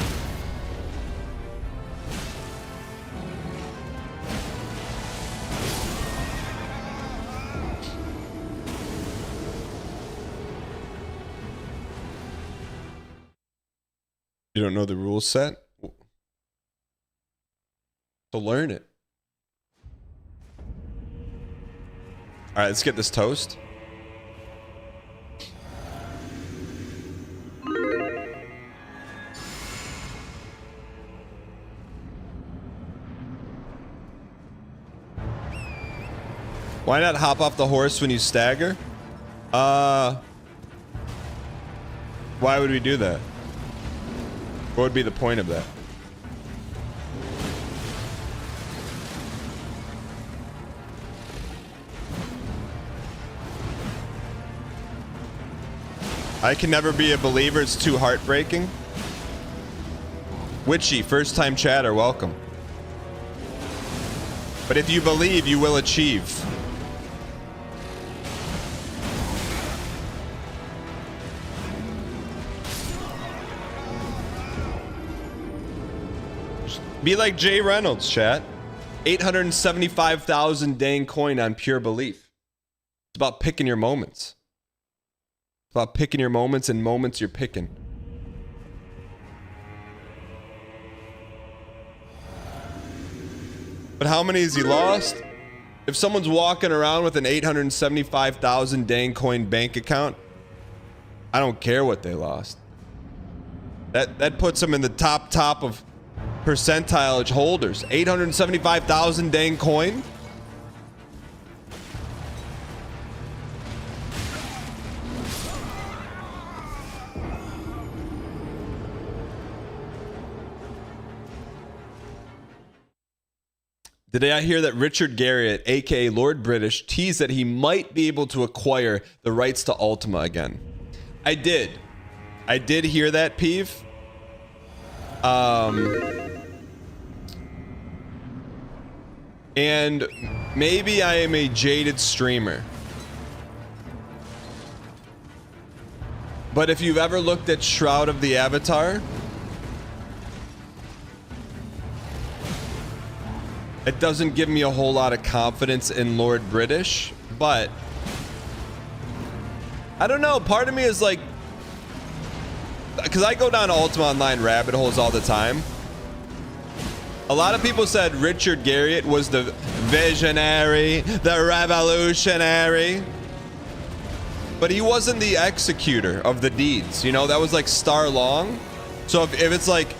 You don't know the rule set? So learn it. All right, let's get this toast. Why not hop off the horse when you stagger? Why would we do that? What would be the point of that? I can never be a believer, it's too heartbreaking. Witchy, first time chatter, welcome. But if you believe, you will achieve. Be like Jay Reynolds, chat. 875,000 dang coin on pure belief. It's about picking your moments. It's about picking your moments and moments you're picking. But how many has he lost? If someone's walking around with an 875,000 dang coin bank account, I don't care what they lost. That puts them in the top of percentage holders. 875,000 dang coin. Today I hear that Richard Garriott, aka Lord British, teased that he might be able to acquire the rights to Ultima again. I did hear that, Peeve. And maybe I am a jaded streamer. But if you've ever looked at Shroud of the Avatar, it doesn't give me a whole lot of confidence in Lord British, but I don't know. Part of me is like, because I go down Ultima Online rabbit holes all the time. A lot of people said Richard Garriott was the visionary, the revolutionary, but he wasn't the executor of the deeds. You know, that was like Star Long. So if it's like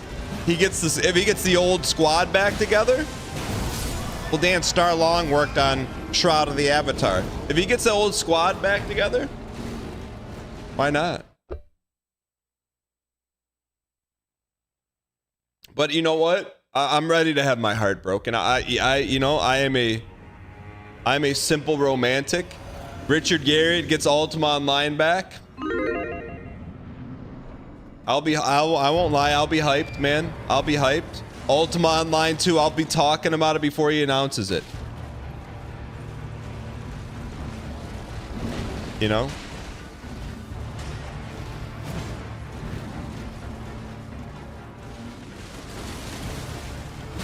he gets this, if he gets the old squad back together, well, Dan Star Long worked on Shroud of the Avatar. If he gets the old squad back together, why not? But you know what? I'm ready to have my heart broken. I'm a simple romantic. Richard Garriott gets Ultima Online back. I won't lie, I'll be hyped, man. I'll be hyped. Ultima Online 2, I'll be talking about it before he announces it. You know?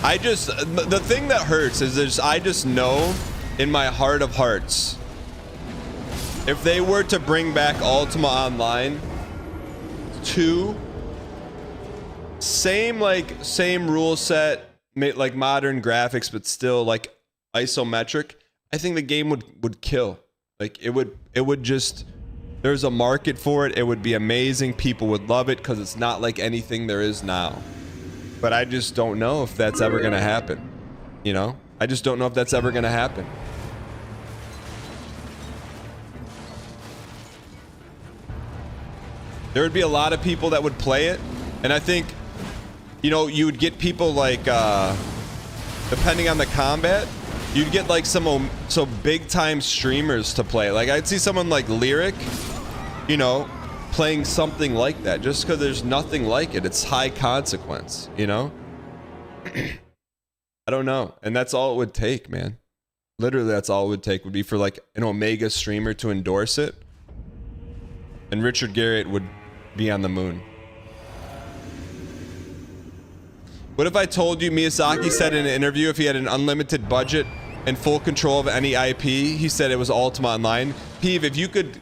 The thing that hurts is I just know in my heart of hearts, if they were to bring back Ultima Online 2, same rule set, like modern graphics, but still like isometric, I think the game would kill. Like it would just, there's a market for it. It would be amazing. People would love it because it's not like anything there is now. But I just don't know if that's ever going to happen. You know? I just don't know if that's ever going to happen. There would be a lot of people that would play it, and I think, you know, you would get people like, depending on the combat, you'd get like some big time streamers to play. Like I'd see someone like Lyric, you know, playing something like that just because there's nothing like it. It's high consequence, you know? I don't know. And that's all it would take, man. Literally, that's all it would take would be for like an Omega streamer to endorse it. And Richard Garriott would be on the moon. What if I told you Miyazaki said in an interview if he had an unlimited budget and full control of any IP, he said it was Ultima Online? Peeve, if you could...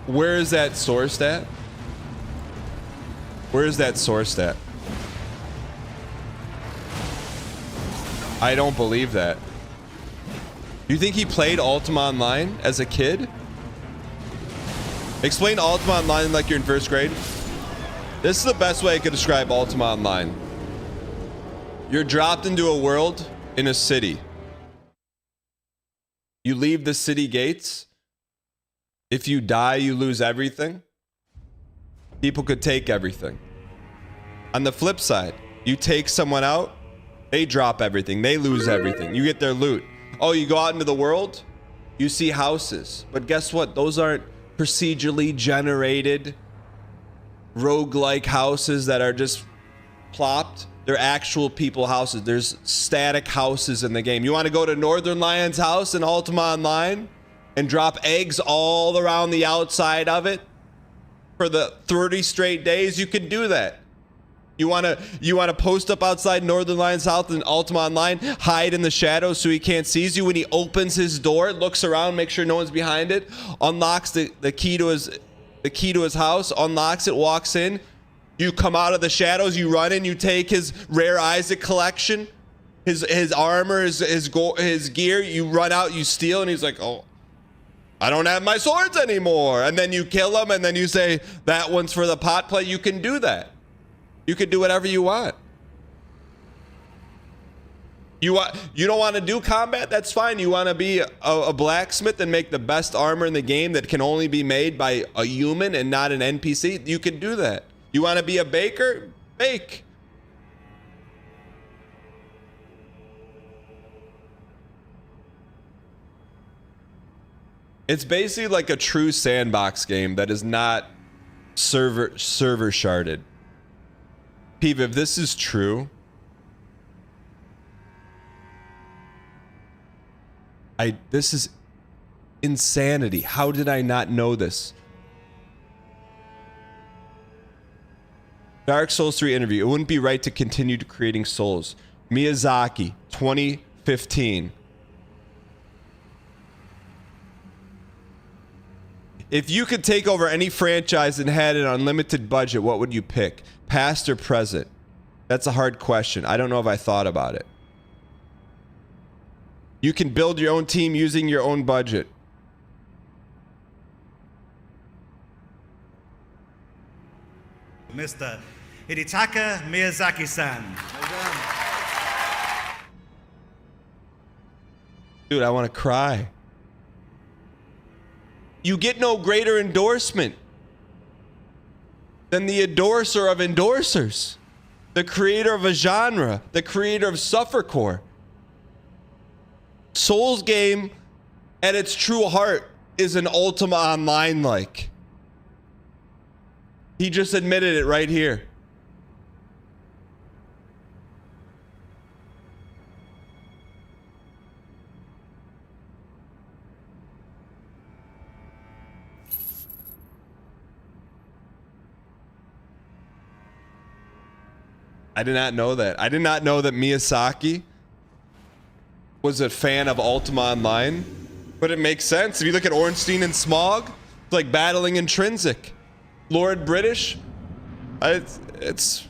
Where is that sourced at? Where is that sourced at? I don't believe that. You think he played Ultima Online as a kid? Explain Ultima Online like you're in first grade. This is the best way I could describe Ultima Online. You're dropped into a world in a city. You leave the city gates. If you die, you lose everything. People could take everything. On the flip side, you take someone out, they drop everything. They lose everything. You get their loot. Oh, you go out into the world, you see houses. But guess what? Those aren't procedurally generated roguelike houses that are just plopped. They're actual people houses. There's static houses in the game. You want to go to Northern Lion's house in Ultima Online and drop eggs all around the outside of it for the 30 straight days? You can do that. You want to post up outside Northern Lion's house in Ultima Online, hide in the shadows so he can't see you. When he opens his door, looks around, make sure no one's behind it, unlocks the key to his house, unlocks it, walks in. You come out of the shadows, you run in, you take his rare Isaac collection, his armor, his gear, you run out, you steal, and he's like, "Oh, I don't have my swords anymore." And then you kill him, and then you say, "That one's for the pot play." You can do that. You can do whatever you want. You don't want to do combat? That's fine. You want to be a blacksmith and make the best armor in the game that can only be made by a human and not an NPC? You can do that. You want to be a baker? Bake. It's basically like a true sandbox game that is not server sharded. Peeve, if this is true, this is insanity. How did I not know this? Dark Souls 3 interview. It wouldn't be right to continue creating Souls. Miyazaki, 2015. If you could take over any franchise and had an unlimited budget, what would you pick? Past or present? That's a hard question. I don't know if I thought about it. You can build your own team using your own budget. Mr. Hidetaka Miyazaki-san. Dude, I want to cry. You get no greater endorsement than the endorser of endorsers, the creator of a genre, the creator of Suffercore. Souls game at its true heart is an Ultima Online like. He just admitted it right here. I did not know that. I did not know that Miyazaki was a fan of Ultima Online, but it makes sense. If you look at Ornstein and Smog, it's like battling Intrinsic. Lord British, it's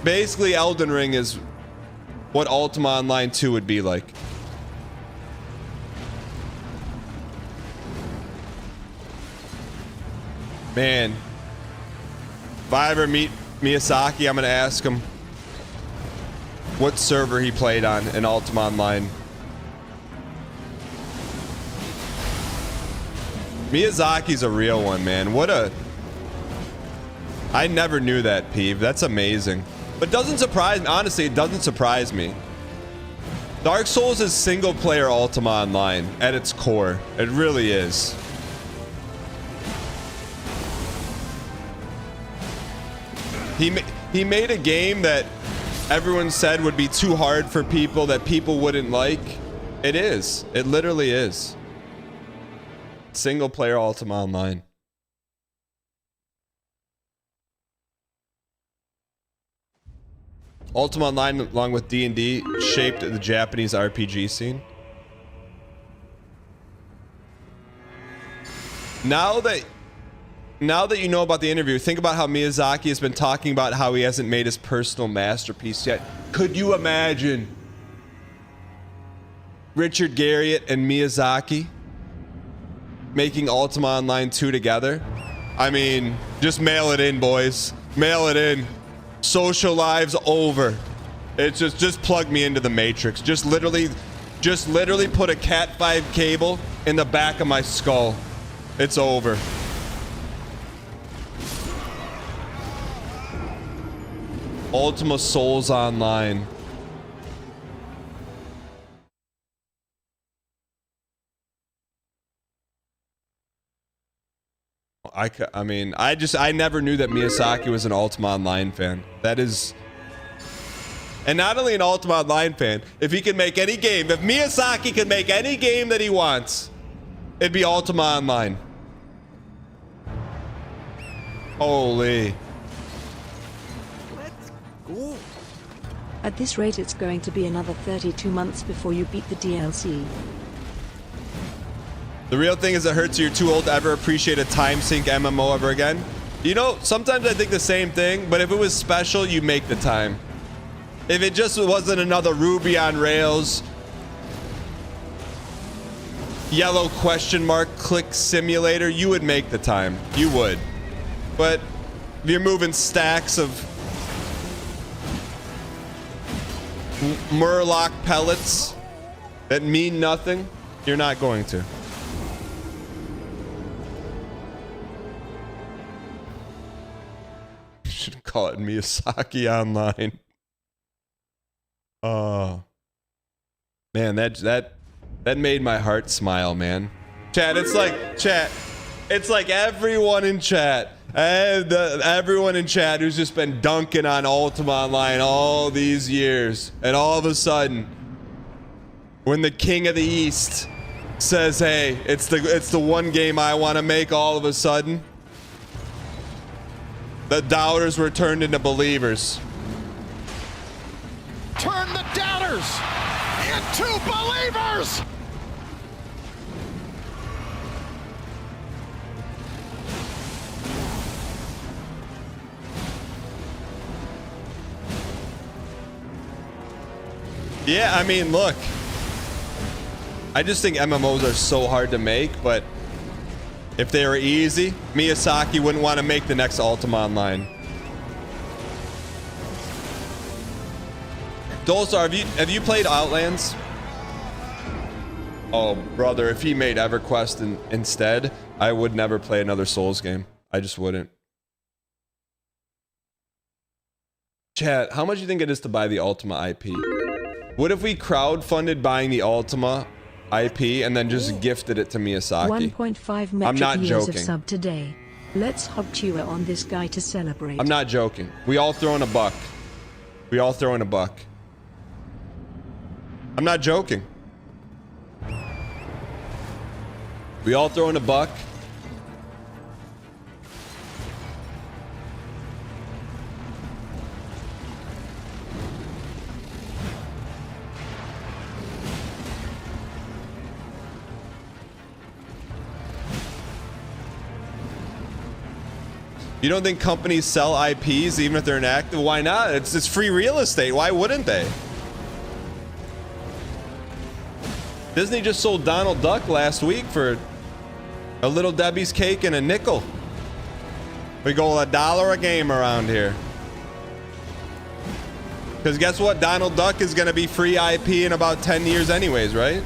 basically Elden Ring is what Ultima Online 2 would be like. Man, if I ever meet Miyazaki, I'm gonna ask him what server he played on in Ultima Online. Miyazaki's a real one, man. What a... I never knew that, Peeve. That's amazing. But doesn't surprise me. Honestly, it doesn't surprise me. Dark Souls is single-player Ultima Online at its core. It really is. He made a game that everyone said would be too hard for people, that people wouldn't like. It is. It literally is. Single-player Ultima Online. Ultima Online, along with D&D, shaped the Japanese RPG scene. Now that you know about the interview, think about how Miyazaki has been talking about how he hasn't made his personal masterpiece yet. Could you imagine Richard Garriott and Miyazaki making Ultima Online 2 together? I mean, just mail it in, boys. Mail it in. Social lives over. It's just plug me into the Matrix. Just literally put a Cat 5 cable in the back of my skull. It's over. Ultima Souls Online. I mean, I never knew that Miyazaki was an Ultima Online fan. That is... And not only an Ultima Online fan, if he can make any game, if Miyazaki can make any game that he wants, it'd be Ultima Online. Holy. Let's go. At this rate, it's going to be another 32 months before you beat the DLC. The real thing is it hurts you're too old to ever appreciate a time sink MMO ever again. You know, sometimes I think the same thing, but if it was special, you make the time. If it just wasn't another Ruby on Rails, yellow question mark click simulator, you would make the time. You would. But if you're moving stacks of Murloc pellets that mean nothing, you're not going to. Should call it Miyazaki Online. Oh man, that made my heart smile, man. Chat, it's like everyone in chat, everyone in chat who's just been dunking on Ultima Online all these years, and all of a sudden, when the King of the East says, "Hey, it's the one game I want to make," all of a sudden, the doubters were turned into believers. Turn the doubters into believers! Yeah, I mean, look. I just think MMOs are so hard to make, but if they were easy, Miyazaki wouldn't want to make the next Ultima Online. Dolstar, have you played Outlands? Oh, brother, if he made EverQuest instead, I would never play another Souls game. I just wouldn't. Chat, how much do you think it is to buy the Ultima IP? What if we crowdfunded buying the Ultima IP and then just gifted it to Miyazaki? 1.5 metric years of sub today. Let's hop chewer on this guy to celebrate. I'm not joking. We all throw in a buck. We all throw in a buck. I'm not joking. We all throw in a buck. You don't think companies sell IPs even if they're inactive? Why not? It's free real estate. Why wouldn't they? Disney just sold Donald Duck last week for a Little Debbie's cake and a nickel. We go $1 a game around here. Because guess what? Donald Duck is going to be free IP in about 10 years anyways, right?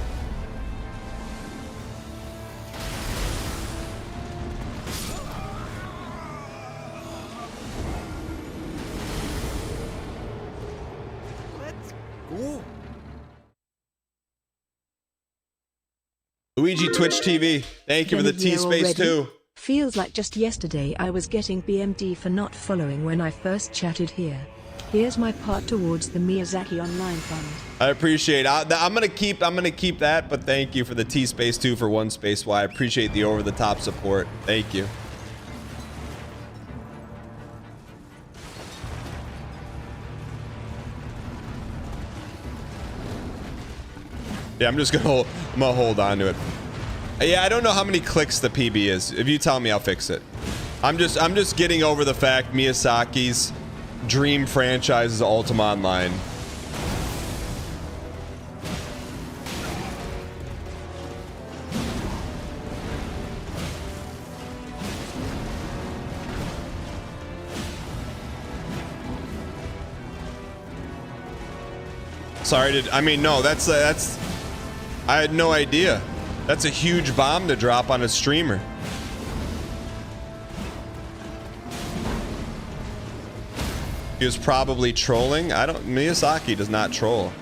Luigi Twitch TV. Thank you for the Been a year T-Space already? too. Feels like just yesterday I was getting BMD for not following when I first chatted here. Here's my part towards the Miyazaki Online Fund. I appreciate it. I'm gonna keep that, but thank you for the T-Space 2 for 1 space Y. I appreciate the over-the-top support. Thank you. Yeah, I'm gonna hold on to it. Yeah, I don't know how many clicks the PB is. If you tell me, I'll fix it. I'm just getting over the fact Miyazaki's dream franchise is Ultima Online. Sorry, no, that's I had no idea. That's a huge bomb to drop on a streamer. He was probably trolling. Miyazaki does not troll.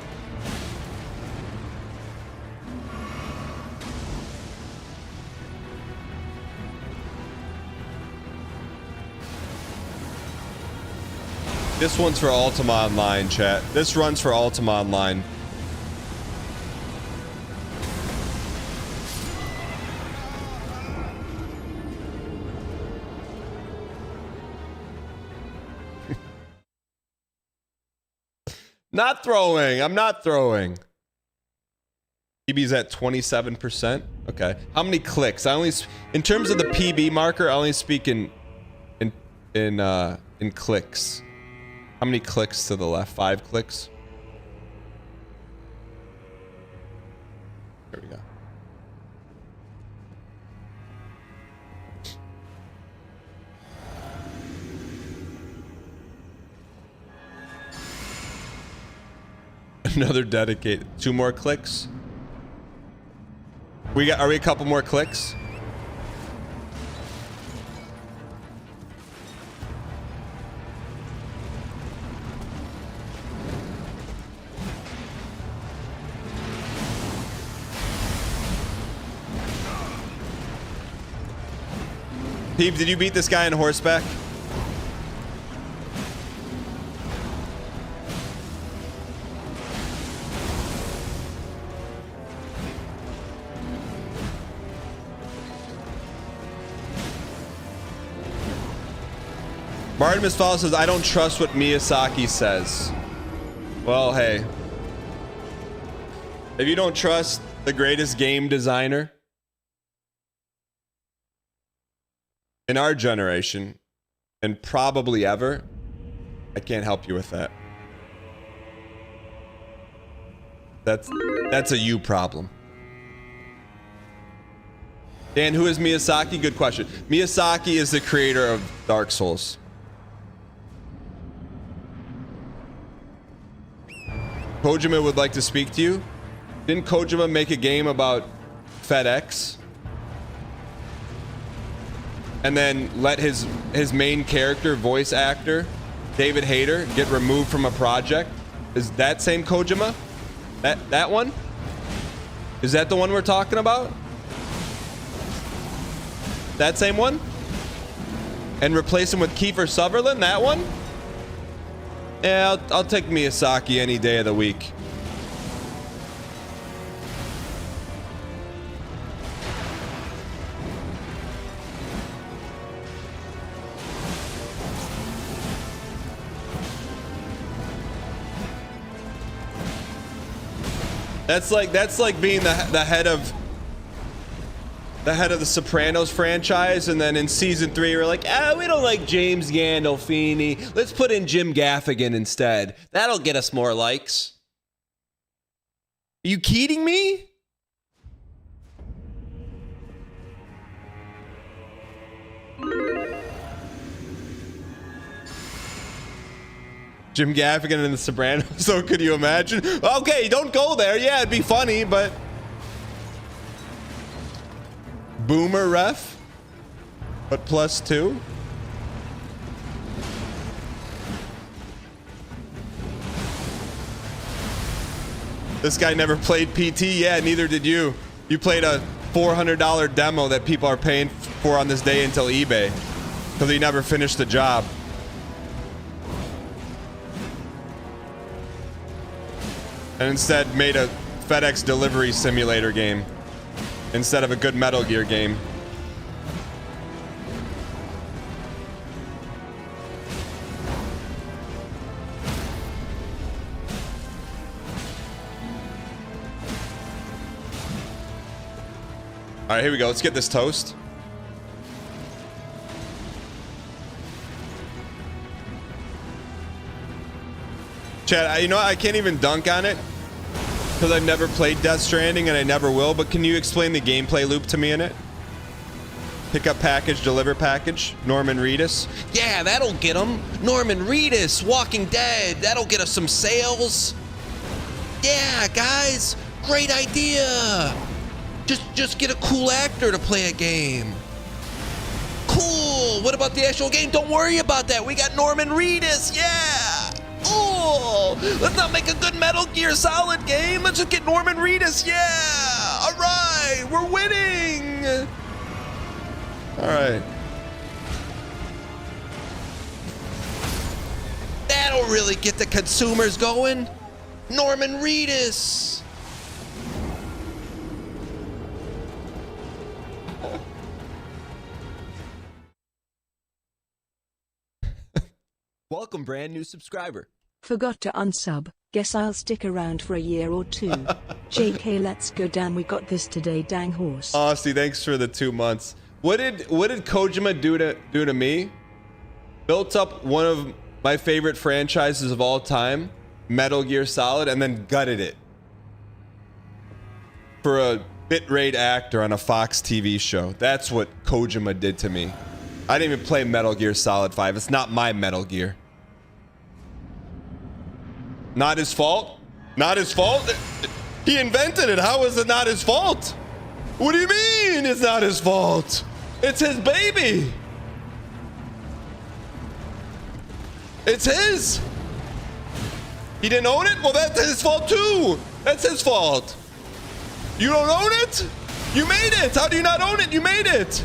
This one's for Ultima Online, chat. This runs for Ultima Online. Not throwing. I'm not throwing. PB's at 27%. Okay. How many clicks? In terms of the PB marker, I only speak in clicks. How many clicks to the left? 5 clicks. There we go. Another dedicated. 2 more clicks. Are we a couple more clicks? Peep, did you beat this guy on horseback? Martimus Fall says, I don't trust what Miyazaki says. Well, hey. If you don't trust the greatest game designer in our generation, and probably ever, I can't help you with that. That's a you problem. Dan, who is Miyazaki? Good question. Miyazaki is the creator of Dark Souls. Kojima would like to speak to you. Didn't Kojima make a game about FedEx? And then let his main character, voice actor, David Hayter, get removed from a project? Is that same Kojima? That one? Is that the one we're talking about? That same one? And replace him with Kiefer Sutherland? That one? Yeah, I'll take Miyazaki any day of the week. That's like being the head of the Sopranos franchise, and then in season 3 we're like, we don't like James Gandolfini. Let's put in Jim Gaffigan instead. That'll get us more likes. Are you kidding me? Jim Gaffigan and the Sopranos. So could you imagine? Okay, don't go there. Yeah, it'd be funny, but Boomer ref, but +2. This guy never played PT. Yeah, neither did you. You played a $400 demo that people are paying for on this day until eBay because he never finished the job. And instead made a FedEx delivery simulator game instead of a good Metal Gear game. All right, here we go. Let's get this toast. Chad, you know, I can't even dunk on it because I've never played Death Stranding and I never will, but can you explain the gameplay loop to me in it? Pick up package, deliver package, Norman Reedus. Yeah, that'll get him. Norman Reedus, Walking Dead. That'll get us some sales. Yeah, guys, great idea. Just get a cool actor to play a game. Cool. What about the actual game? Don't worry about that. We got Norman Reedus. Yeah. Oh, let's not make a good Metal Gear Solid game. Let's just get Norman Reedus. Yeah. All right. We're winning. All right. That'll really get the consumers going. Norman Reedus. Welcome, brand new subscriber. Forgot to unsub. Guess I'll stick around for a year or two. JK, let's go. Damn, we got this today, dang horse. Aussie, thanks for the 2 months. What did Kojima do to me? Built up one of my favorite franchises of all time, Metal Gear Solid, and then gutted it for a bitrate actor on a Fox TV show. That's what Kojima did to me. I didn't even play Metal Gear Solid 5. It's not my Metal Gear. Not his fault? Not his fault? He invented it. How is it not his fault? What do you mean it's not his fault? It's his baby. It's his. He didn't own it? Well, that's his fault too. That's his fault. You don't own it? You made it. How do you not own it? You made it.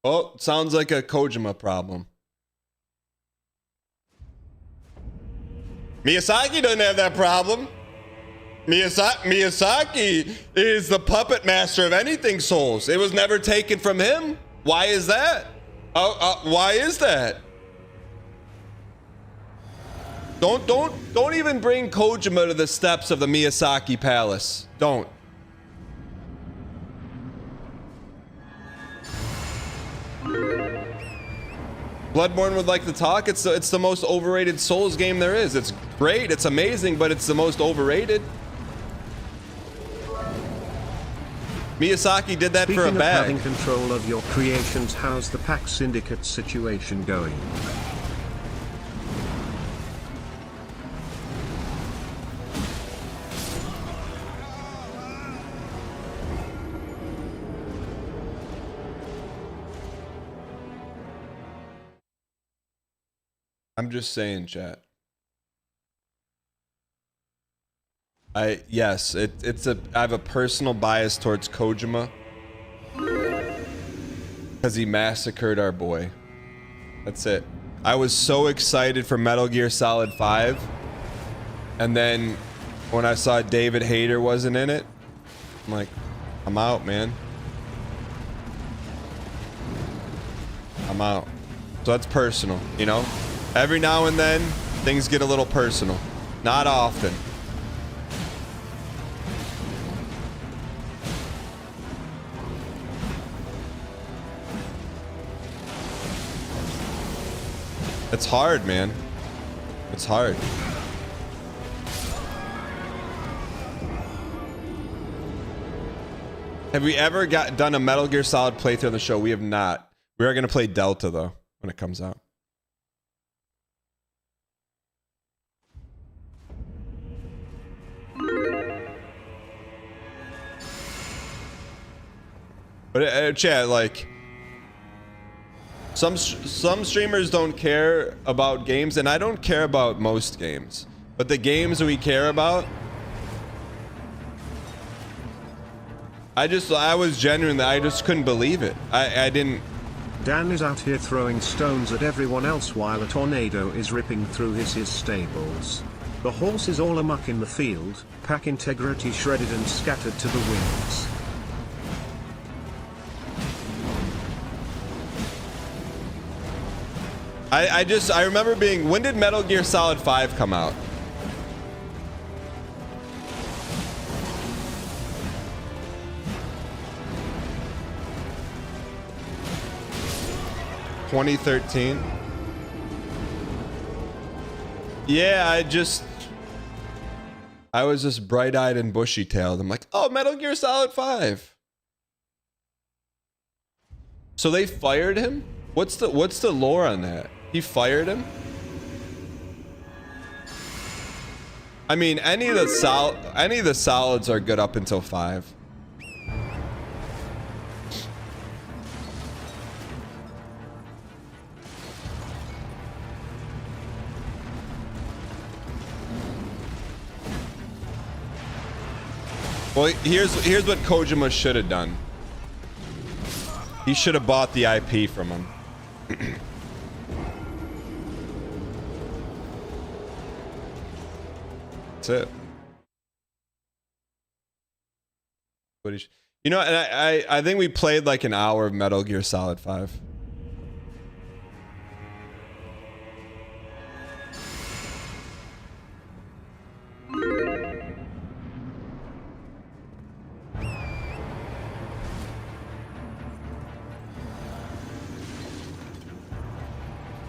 Oh, sounds like a Kojima problem. Miyazaki doesn't have that problem. Miyazaki is the puppet master of anything Souls. It was never taken from him. Why is that? Why is that? Don't even bring Kojima to the steps of the Miyazaki palace. Don't. Bloodborne would like to talk. It's the most overrated Souls game there is. It's great, it's amazing, but it's the most overrated. Miyazaki did that for a bag. Having control of your creations, how's the PAX Syndicate situation going? I'm just saying, chat. I have a personal bias towards Kojima because he massacred our boy. That's it. I was so excited for Metal Gear Solid 5, and then when I saw David Hayter wasn't in it, I'm like, I'm out, man. I'm out. So that's personal, you know? Every now and then, things get a little personal. Not often. It's hard, man. It's hard. Have we ever done a Metal Gear Solid playthrough on the show? We have not. We are going to play Delta, though, when it comes out. But chat, like, Some streamers don't care about games, and I don't care about most games. But the games we care about, I just couldn't believe it. I didn't. Dan is out here throwing stones at everyone else while a tornado is ripping through his stables. The horse is all amuck in the field, pack integrity shredded and scattered to the winds. I remember being, when did Metal Gear Solid 5 come out? (2013) Yeah, I was just bright-eyed and bushy-tailed. I'm like, oh, Metal Gear Solid 5. So they fired him? What's the lore on that? He fired him? I mean, any of the solids are good up until 5. Well, here's what Kojima should have done. He should have bought the IP from him. That's it. You know, and I think we played like an hour of Metal Gear Solid 5.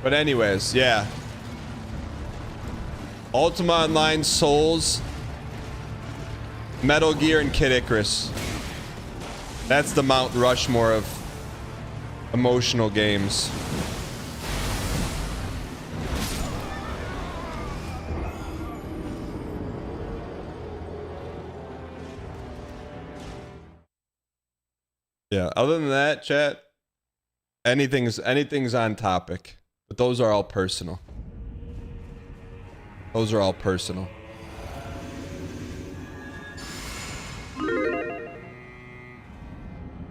But anyways, yeah. Ultima Online, Souls, Metal Gear, and Kid Icarus. That's the Mount Rushmore of emotional games. Yeah, other than that, chat, anything's on topic. But those are all personal. Those are all personal.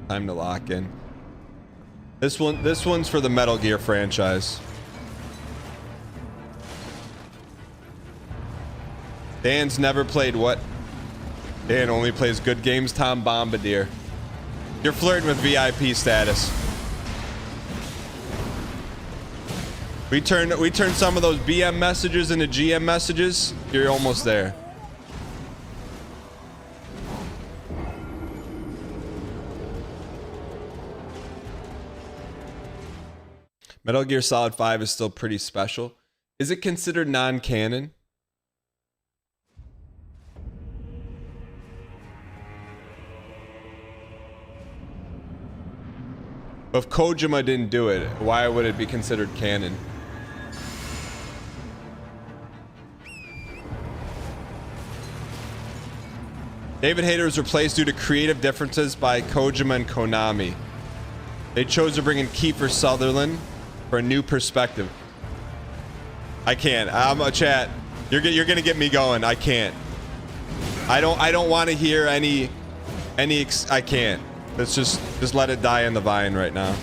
Time to lock in. This one's for the Metal Gear franchise. Dan's never played what? Dan only plays good games, Tom Bombadil. You're flirting with VIP status. We turn some of those BM messages into GM messages. You're almost there. Metal Gear Solid 5 is still pretty special. Is it considered non-canon? If Kojima didn't do it, why would it be considered canon? David Hayter was replaced due to creative differences by Kojima and Konami. They chose to bring in Kiefer Sutherland for a new perspective. I can't. I'm a chat. You're gonna get me going. I can't. I don't want to hear any. I can't. Let's just let it die in the vine right now.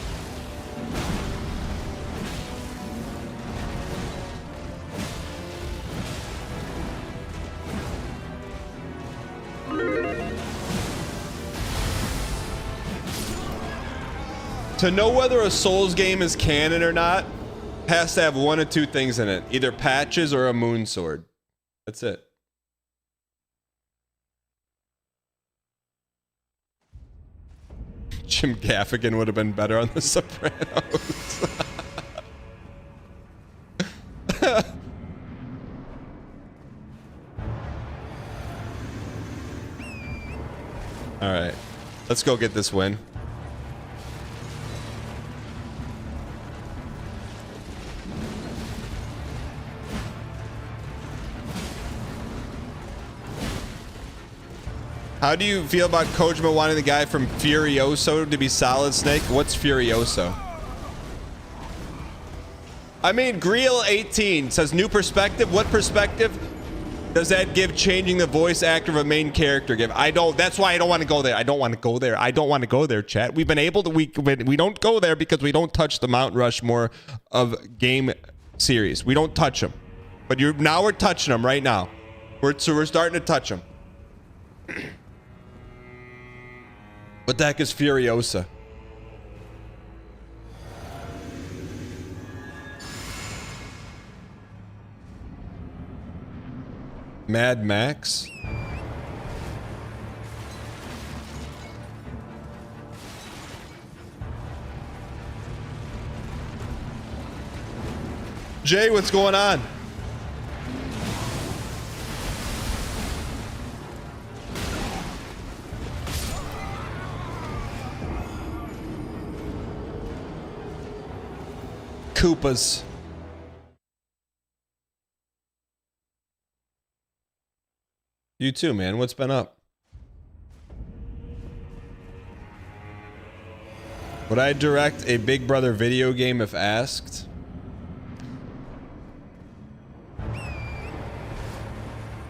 To know whether a Souls game is canon or not, has to have one of two things in it. Either patches or a moon sword. That's it. Jim Gaffigan would have been better on The Sopranos. All right. Let's go get this win. How do you feel about Kojima wanting the guy from Furioso to be Solid Snake? What's Furioso? I mean, Greel18 says new perspective. What perspective does that give changing the voice actor of a main character give? I don't. That's why I don't want to go there. I don't want to go there. I don't want to go there, chat. We've been able to. We don't go there because we don't touch the Mount Rushmore of game series. We don't touch them. But now we're touching them right now. We're starting to touch them. What the heck is Furiosa? Mad Max? Jay, what's going on? Koopas. You too, man. What's been up? Would I direct a Big Brother video game if asked?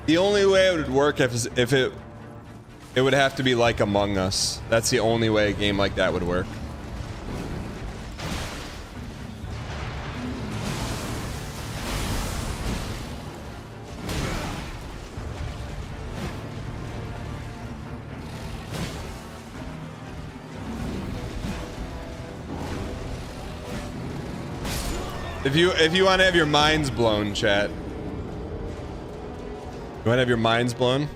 The only way it would work if it would have to be like Among Us. That's the only way a game like that would work. If you want to have your minds blown, chat. You want to have your minds blown?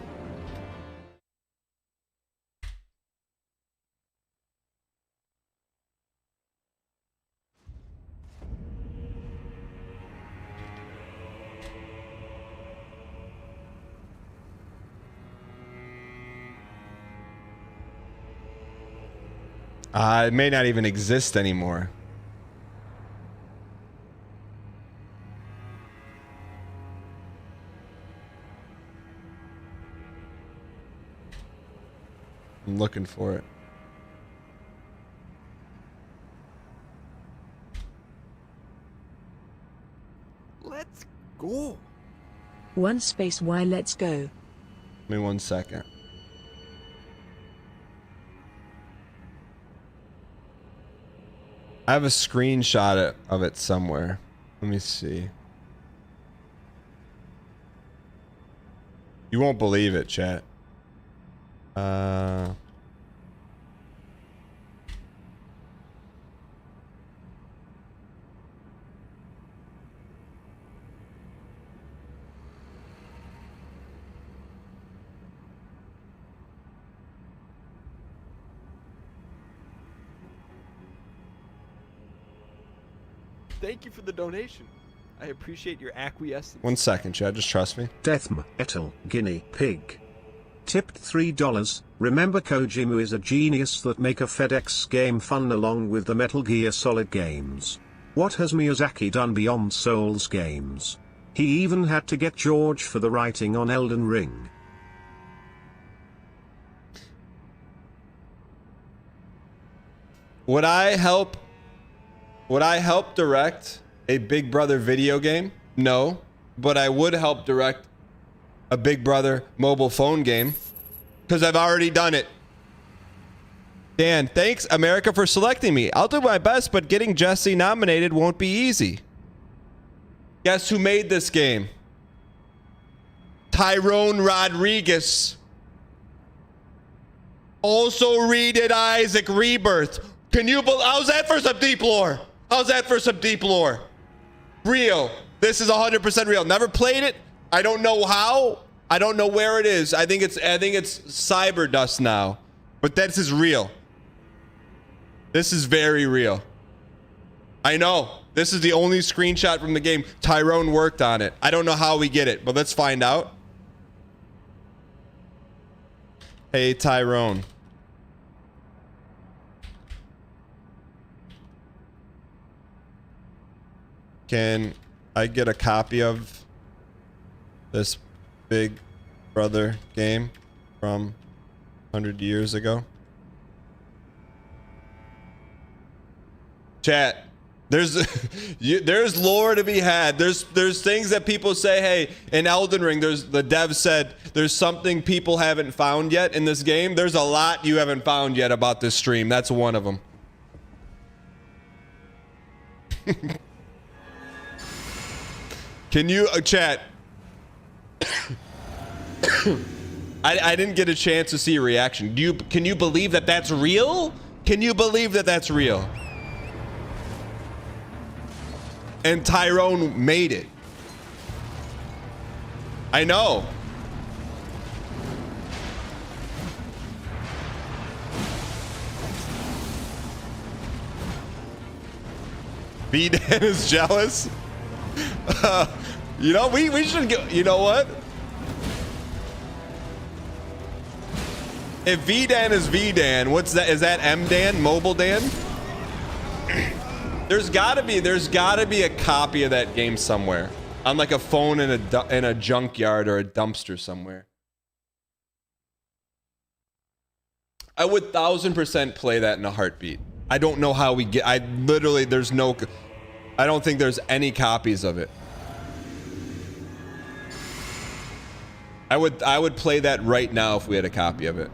It may not even exist anymore. I'm looking for it. Let's go. One space Y, let's go. Give me 1 second. I have a screenshot of it somewhere. Let me see. You won't believe it, chat. Thank you for the donation. I appreciate your acquiescence. 1 second, chat. Just trust me. Deathma, Etel, Guinea Pig. Tipped $3. Remember Kojima is a genius that make a FedEx game fun along with the Metal Gear Solid games. What has Miyazaki done beyond Souls games? He even had to get George for the writing on Elden Ring. Would I help direct a Big Brother video game? No, but I would help direct a Big Brother mobile phone game because I've already done it. Dan, thanks America for selecting me. I'll do my best, but getting Jesse nominated won't be easy. Guess who made this game? Tyrone Rodriguez. Also redid Isaac Rebirth. Can you believe? How's that for some deep lore? How's that for some deep lore? Real. This is 100% real. Never played it. I don't know how. I don't know where it is. I think it's cyber dust now. But this is real. This is very real. I know. This is the only screenshot from the game. Tyrone worked on it. I don't know how we get it, but let's find out. Hey, Tyrone. Can I get a copy of this Big Brother game from 100 years ago? Chat, There's lore to be had. There's things that people say, hey, in Elden Ring, the dev said there's something people haven't found yet in this game. There's a lot you haven't found yet about this stream. That's one of them. Can you chat? I didn't get a chance to see a reaction. Can you believe that that's real? Can you believe that that's real? And Tyrone made it. I know. V-Dan is jealous. You know, we should get, you know what? If V-Dan is V-Dan, what's that? Is that M-Dan? Mobile Dan? There's gotta be a copy of that game somewhere. On like a phone in a junkyard or a dumpster somewhere. I would 1000% play that in a heartbeat. I don't know how we get, I don't think there's any copies of it. I would play that right now if we had a copy of it.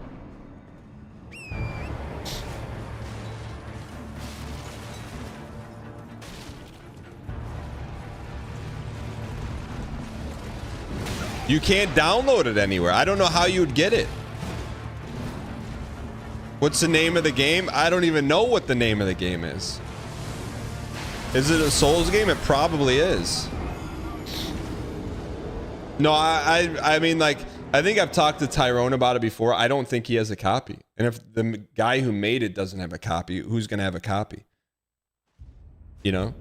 You can't download it anywhere. I don't know how you would get it. What's the name of the game? I don't even know what the name of the game is. Is it a Souls game? It probably is. No, I mean, like, I think I've talked to Tyrone about it before. I don't think he has a copy. And if the guy who made it doesn't have a copy, who's going to have a copy? You know?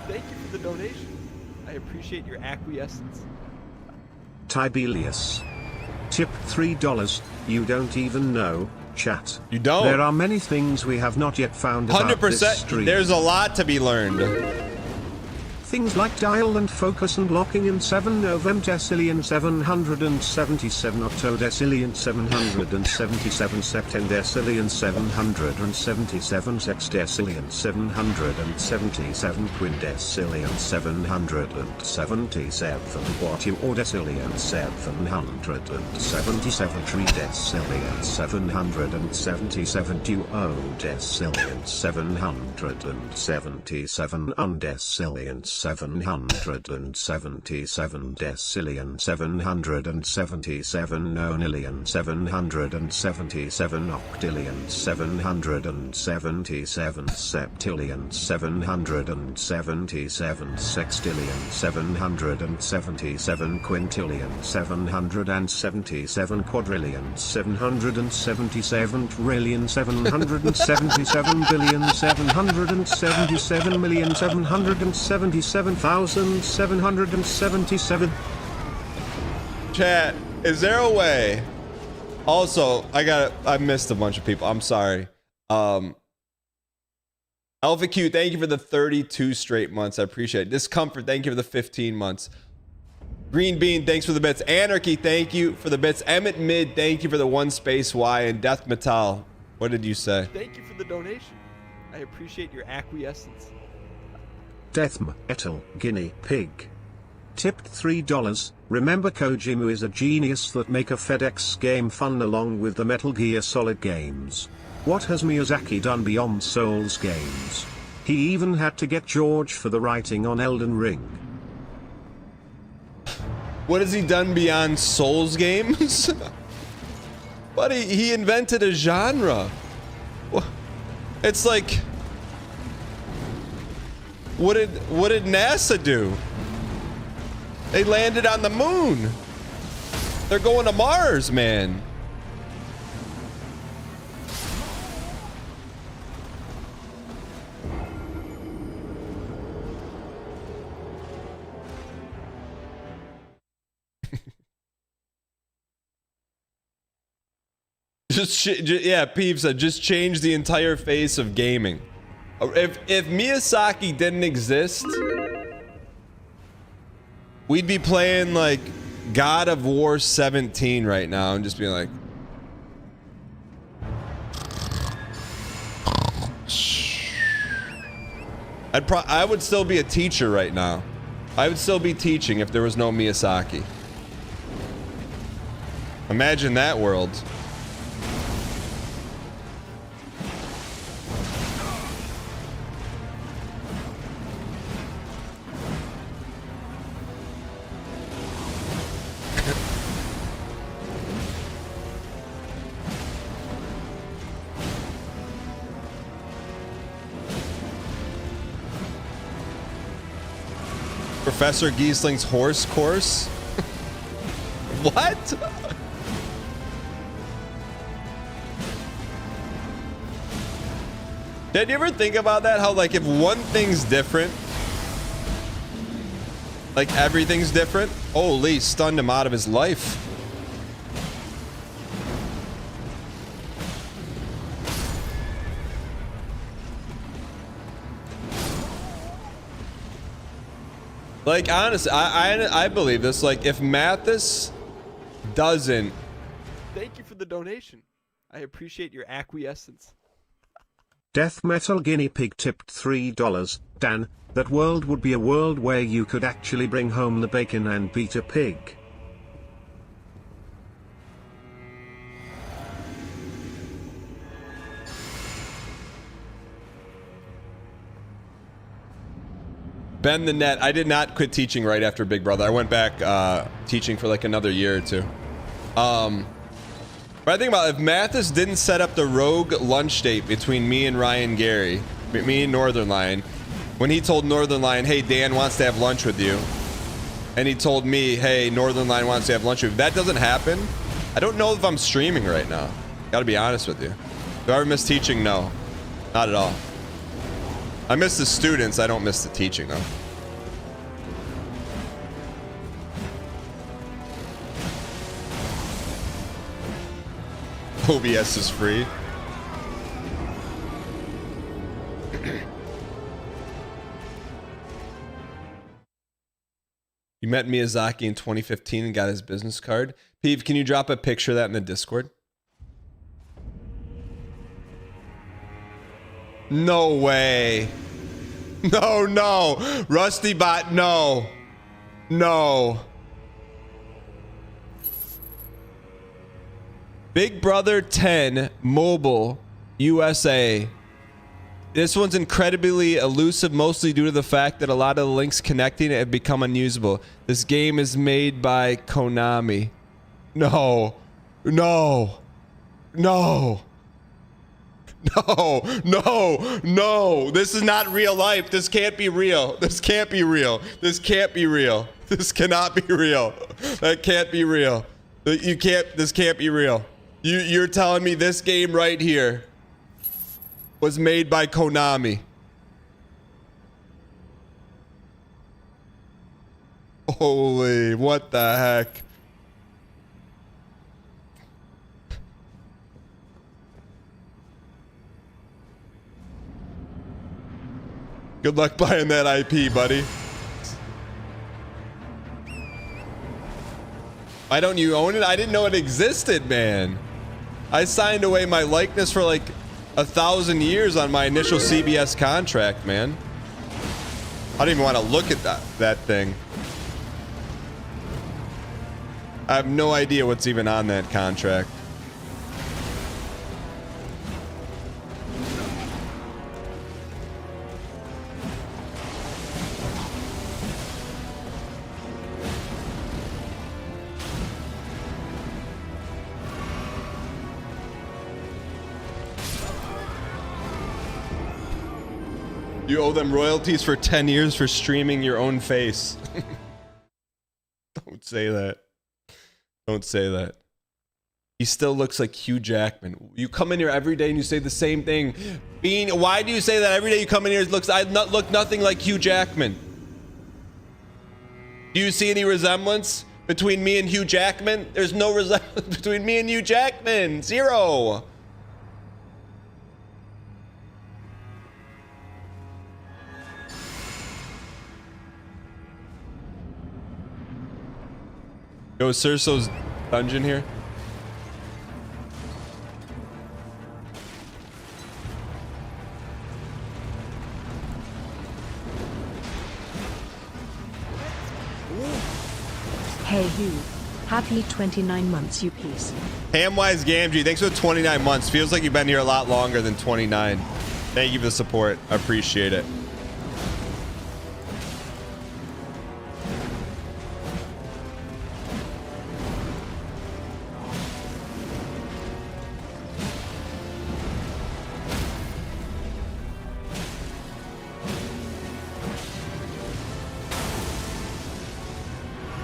Thank you for the donation. I appreciate your acquiescence. Tibelius. Tip $3. You don't even know, chat. You don't? There are many things we have not yet found about this 100%. stream. There's a lot to be learned. Things like dial and focus and locking in 7 November decillion 777 Octo decillion 777 September decillion 777 Sex decillion 777 Quindecillion 777 What you or decillion 777 Tridecillion 777 Duo decillion 777 Undecillion 777 decillion 777 nonillion 777 octillion 777 septillion 777 sextillion 777 quintillion 777 quadrillion 777 trillion 777 billion 777 million 777,777. Chat, is there a way? Also, I missed a bunch of people. I'm sorry. Alpha Q, thank you for the 32 straight months. I appreciate it. Discomfort, thank you for the 15 months. Green Bean, thanks for the bits. Anarchy, thank you for the bits. Emmett Mid, thank you for the 1 space Y. And Death Metal, what did you say? Thank you for the donation. I appreciate your acquiescence. Death Metal Guinea Pig. Tipped $3. Remember Kojima is a genius that make a FedEx game fun along with the Metal Gear Solid games. What has Miyazaki done beyond Souls games? He even had to get George for the writing on Elden Ring. What has he done beyond Souls games? But he invented a genre. It's like, what did NASA do? They landed on the moon. They're going to Mars, man. Yeah, Peeves said, just change the entire face of gaming. If Miyazaki didn't exist, we'd be playing like God of War 17 right now and just being like, I would still be a teacher right now. I would still be teaching if there was no Miyazaki. Imagine that world. Professor Giesling's horse course? What? Did you ever think about that? How, like, if one thing's different, like, everything's different? Holy, stunned him out of his life. Like, honestly, I believe this. Like, if Mathis doesn't... Thank you for the donation. I appreciate your acquiescence. Death Metal Guinea Pig tipped $3. Dan, that world would be a world where you could actually bring home the bacon and beat a pig. Bend the net. I did not quit teaching right after Big Brother. I went back teaching for like another year or two. But I think about it, if Mathis didn't set up the rogue lunch date between me and Ryan Gary, me and Northern Lion, when he told Northern Lion, hey, Dan wants to have lunch with you, and he told me, hey, Northern Lion wants to have lunch with you. If that doesn't happen, I don't know if I'm streaming right now. Gotta be honest with you. Do I ever miss teaching? No. Not at all. I miss the students. I don't miss the teaching, though. OBS is free. You met Miyazaki in 2015 and got his business card. Peeve, can you drop a picture of that in the Discord? No way. No, no. Rusty Bot, no. No. Big Brother 10 Mobile USA. This one's incredibly elusive, mostly due to the fact that a lot of the links connecting it have become unusable. This game is made by Konami. No. No. No. No, no, no. This is not real life. This can't be real. This can't be real. This can't be real. This cannot be real. That can't be real. You can't, this can't be real. You're telling me this game right here was made by Konami. Holy, what the heck? Good luck buying that IP, buddy. Why don't you own it? I didn't know it existed, man. I signed away my likeness for like 1,000 years on my initial CBS contract, man. I don't even want to look at that thing. I have no idea what's even on that contract. You owe them royalties for 10 years for streaming your own face. Don't say that. Don't say that. He still looks like Hugh Jackman. You come in here every day and you say the same thing. Why do you say that every day you come in here? I look nothing like Hugh Jackman. Do you see any resemblance between me and Hugh Jackman? There's no resemblance between me and Hugh Jackman. Zero. Yo, is Cerso's dungeon here? Hey you. Happy 29 months, you piece. Hamwise Gamgee, thanks for the 29 months. Feels like you've been here a lot longer than 29. Thank you for the support. I appreciate it.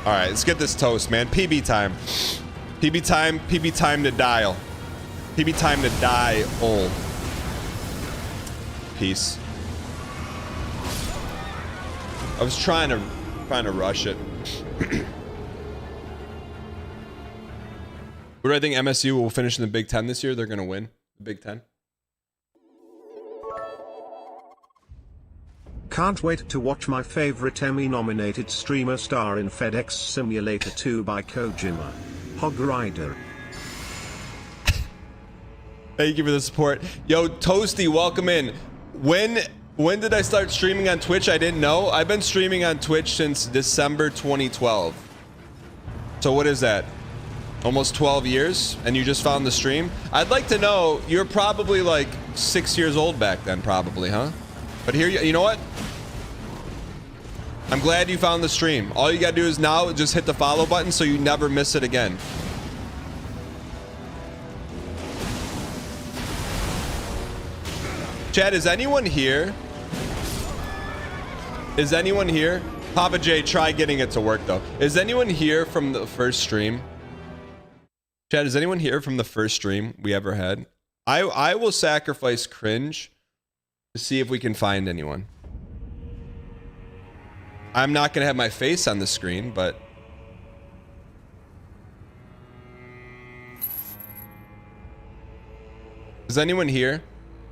All right, let's get this toast, man. PB time. PB time to dial. PB time to die old. Peace. I was trying to rush it. What do I think MSU will finish in the Big Ten this year? They're going to win the Big Ten. Can't wait to watch my favorite Emmy-nominated streamer star in FedEx Simulator 2 by Kojima. Hog Rider. Thank you for the support. Yo, Toasty, welcome in. When did I start streaming on Twitch? I didn't know. I've been streaming on Twitch since December 2012. So what is that? Almost 12 years? And you just found the stream? I'd like to know, you're probably like 6 years old back then, probably, huh? But here, you know what? I'm glad you found the stream. All you gotta do is now just hit the follow button so you never miss it again. Chad, is anyone here? Is anyone here? Papa J, try getting it to work though. Is anyone here from the first stream? Chad, is anyone here from the first stream we ever had? I will sacrifice cringe to see if we can find anyone. I'm not gonna have my face on the screen, but is anyone here?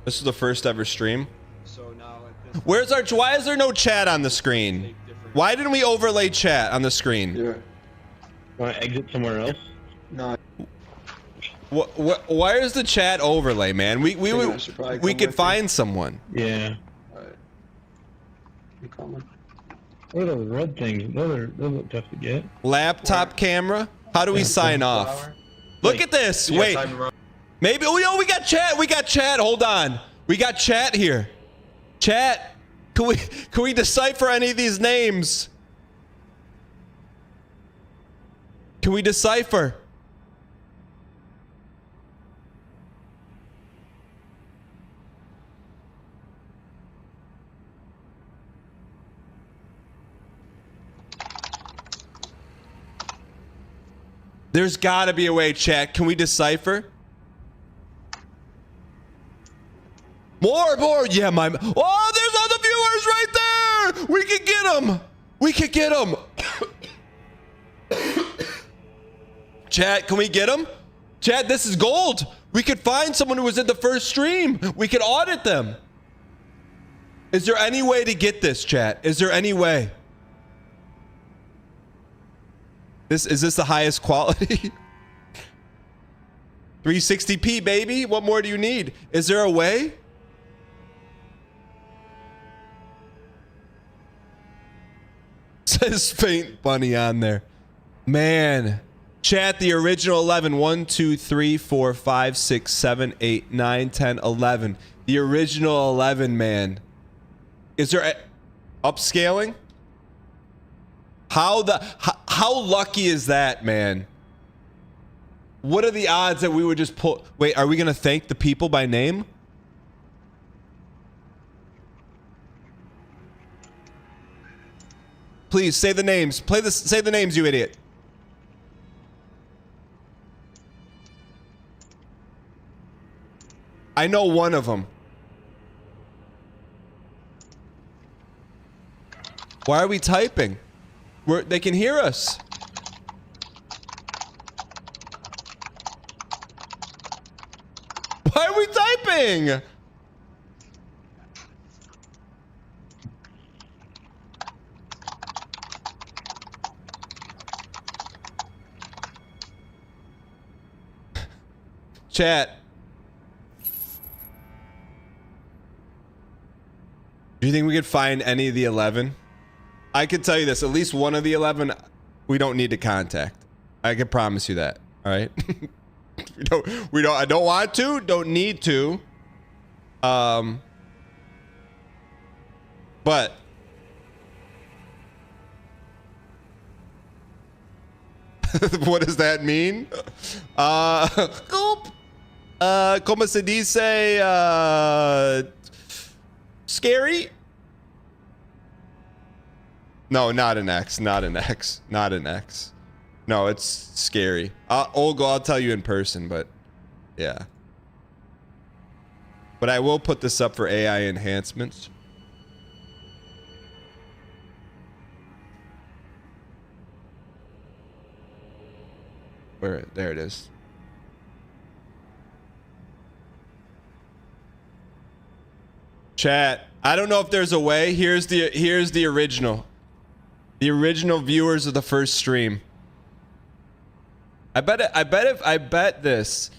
This is the first ever stream. So now where's our? Why is there no chat on the screen? Why didn't we overlay chat on the screen? Yeah. Want to exit somewhere else? No. Why is the chat overlay, man? We could find someone. Yeah. What are those red things? Those look tough to get. Laptop camera. How do we sign off? Look at this. Wait. Maybe. Oh, yo, we got chat. We got chat. Hold on. We got chat here. Chat. Can we decipher any of these names? Can we decipher? There's gotta be a way, chat. Can we decipher? More. Yeah, oh, there's other viewers right there. We could get them. We could get them. Chat, can we get them? Chat, this is gold. We could find someone who was in the first stream. We could audit them. Is there any way to get this, chat? Is there any way? Is this the highest quality? 360p, baby. What more do you need? Is there a way? Says Faint Bunny on there. Man. Chat, the original 11. 1, 2, 3, 4, 5, 6, 7, 8, 9, 10, 11. The original 11, man. Is there upscaling? How lucky is that, man? What are the odds that we would just pull? Wait, are we gonna thank the people by name? Please say the names. Say the names, you idiot. I know one of them. Why are we typing? They can hear us. Why are we typing? Chat. Do you think we could find any of the 11? I can tell you this, at least one of the 11 we don't need to contact. I can promise you that. All right? I don't want to, don't need to. But what does that mean? Como se dice, scary? No, not an X, not an X, not an X. No, it's scary. Olga, I'll tell you in person, but yeah. But I will put this up for AI enhancements. Where? There it is. Chat. I don't know if there's a way. Here's the original. The original viewers of the first stream. I bet this.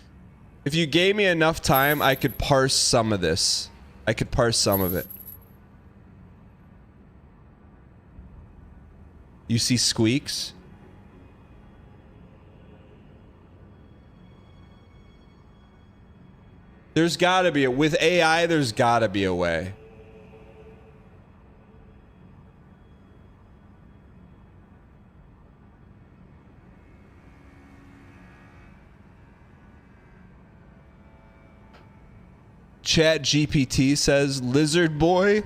If you gave me enough time, I could parse some of this. I could parse some of it. You see squeaks? There's gotta be with AI, there's gotta be a way. Chat GPT says lizard boy.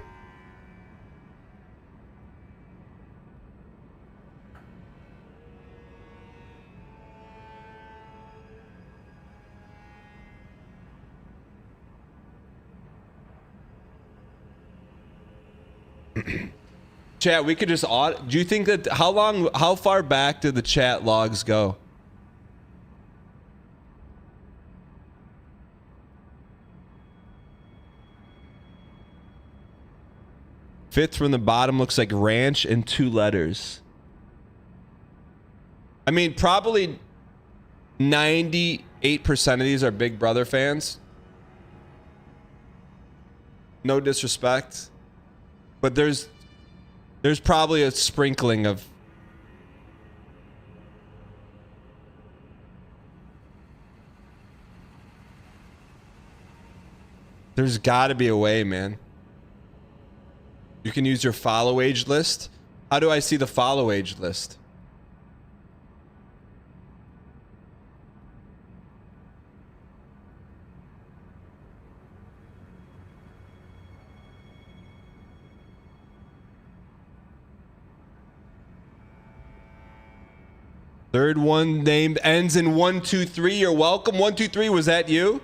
Chat, we could just audit. Do you think that how far back did the chat logs go? Fifth from the bottom looks like ranch and 2 letters. I mean, probably 98% of these are Big Brother fans. No disrespect. But there's probably a sprinkling of... There's gotta be a way, man. You can use your follow age list. How do I see the follow age list? Third one named ends in 123. You're welcome. 123, was that you?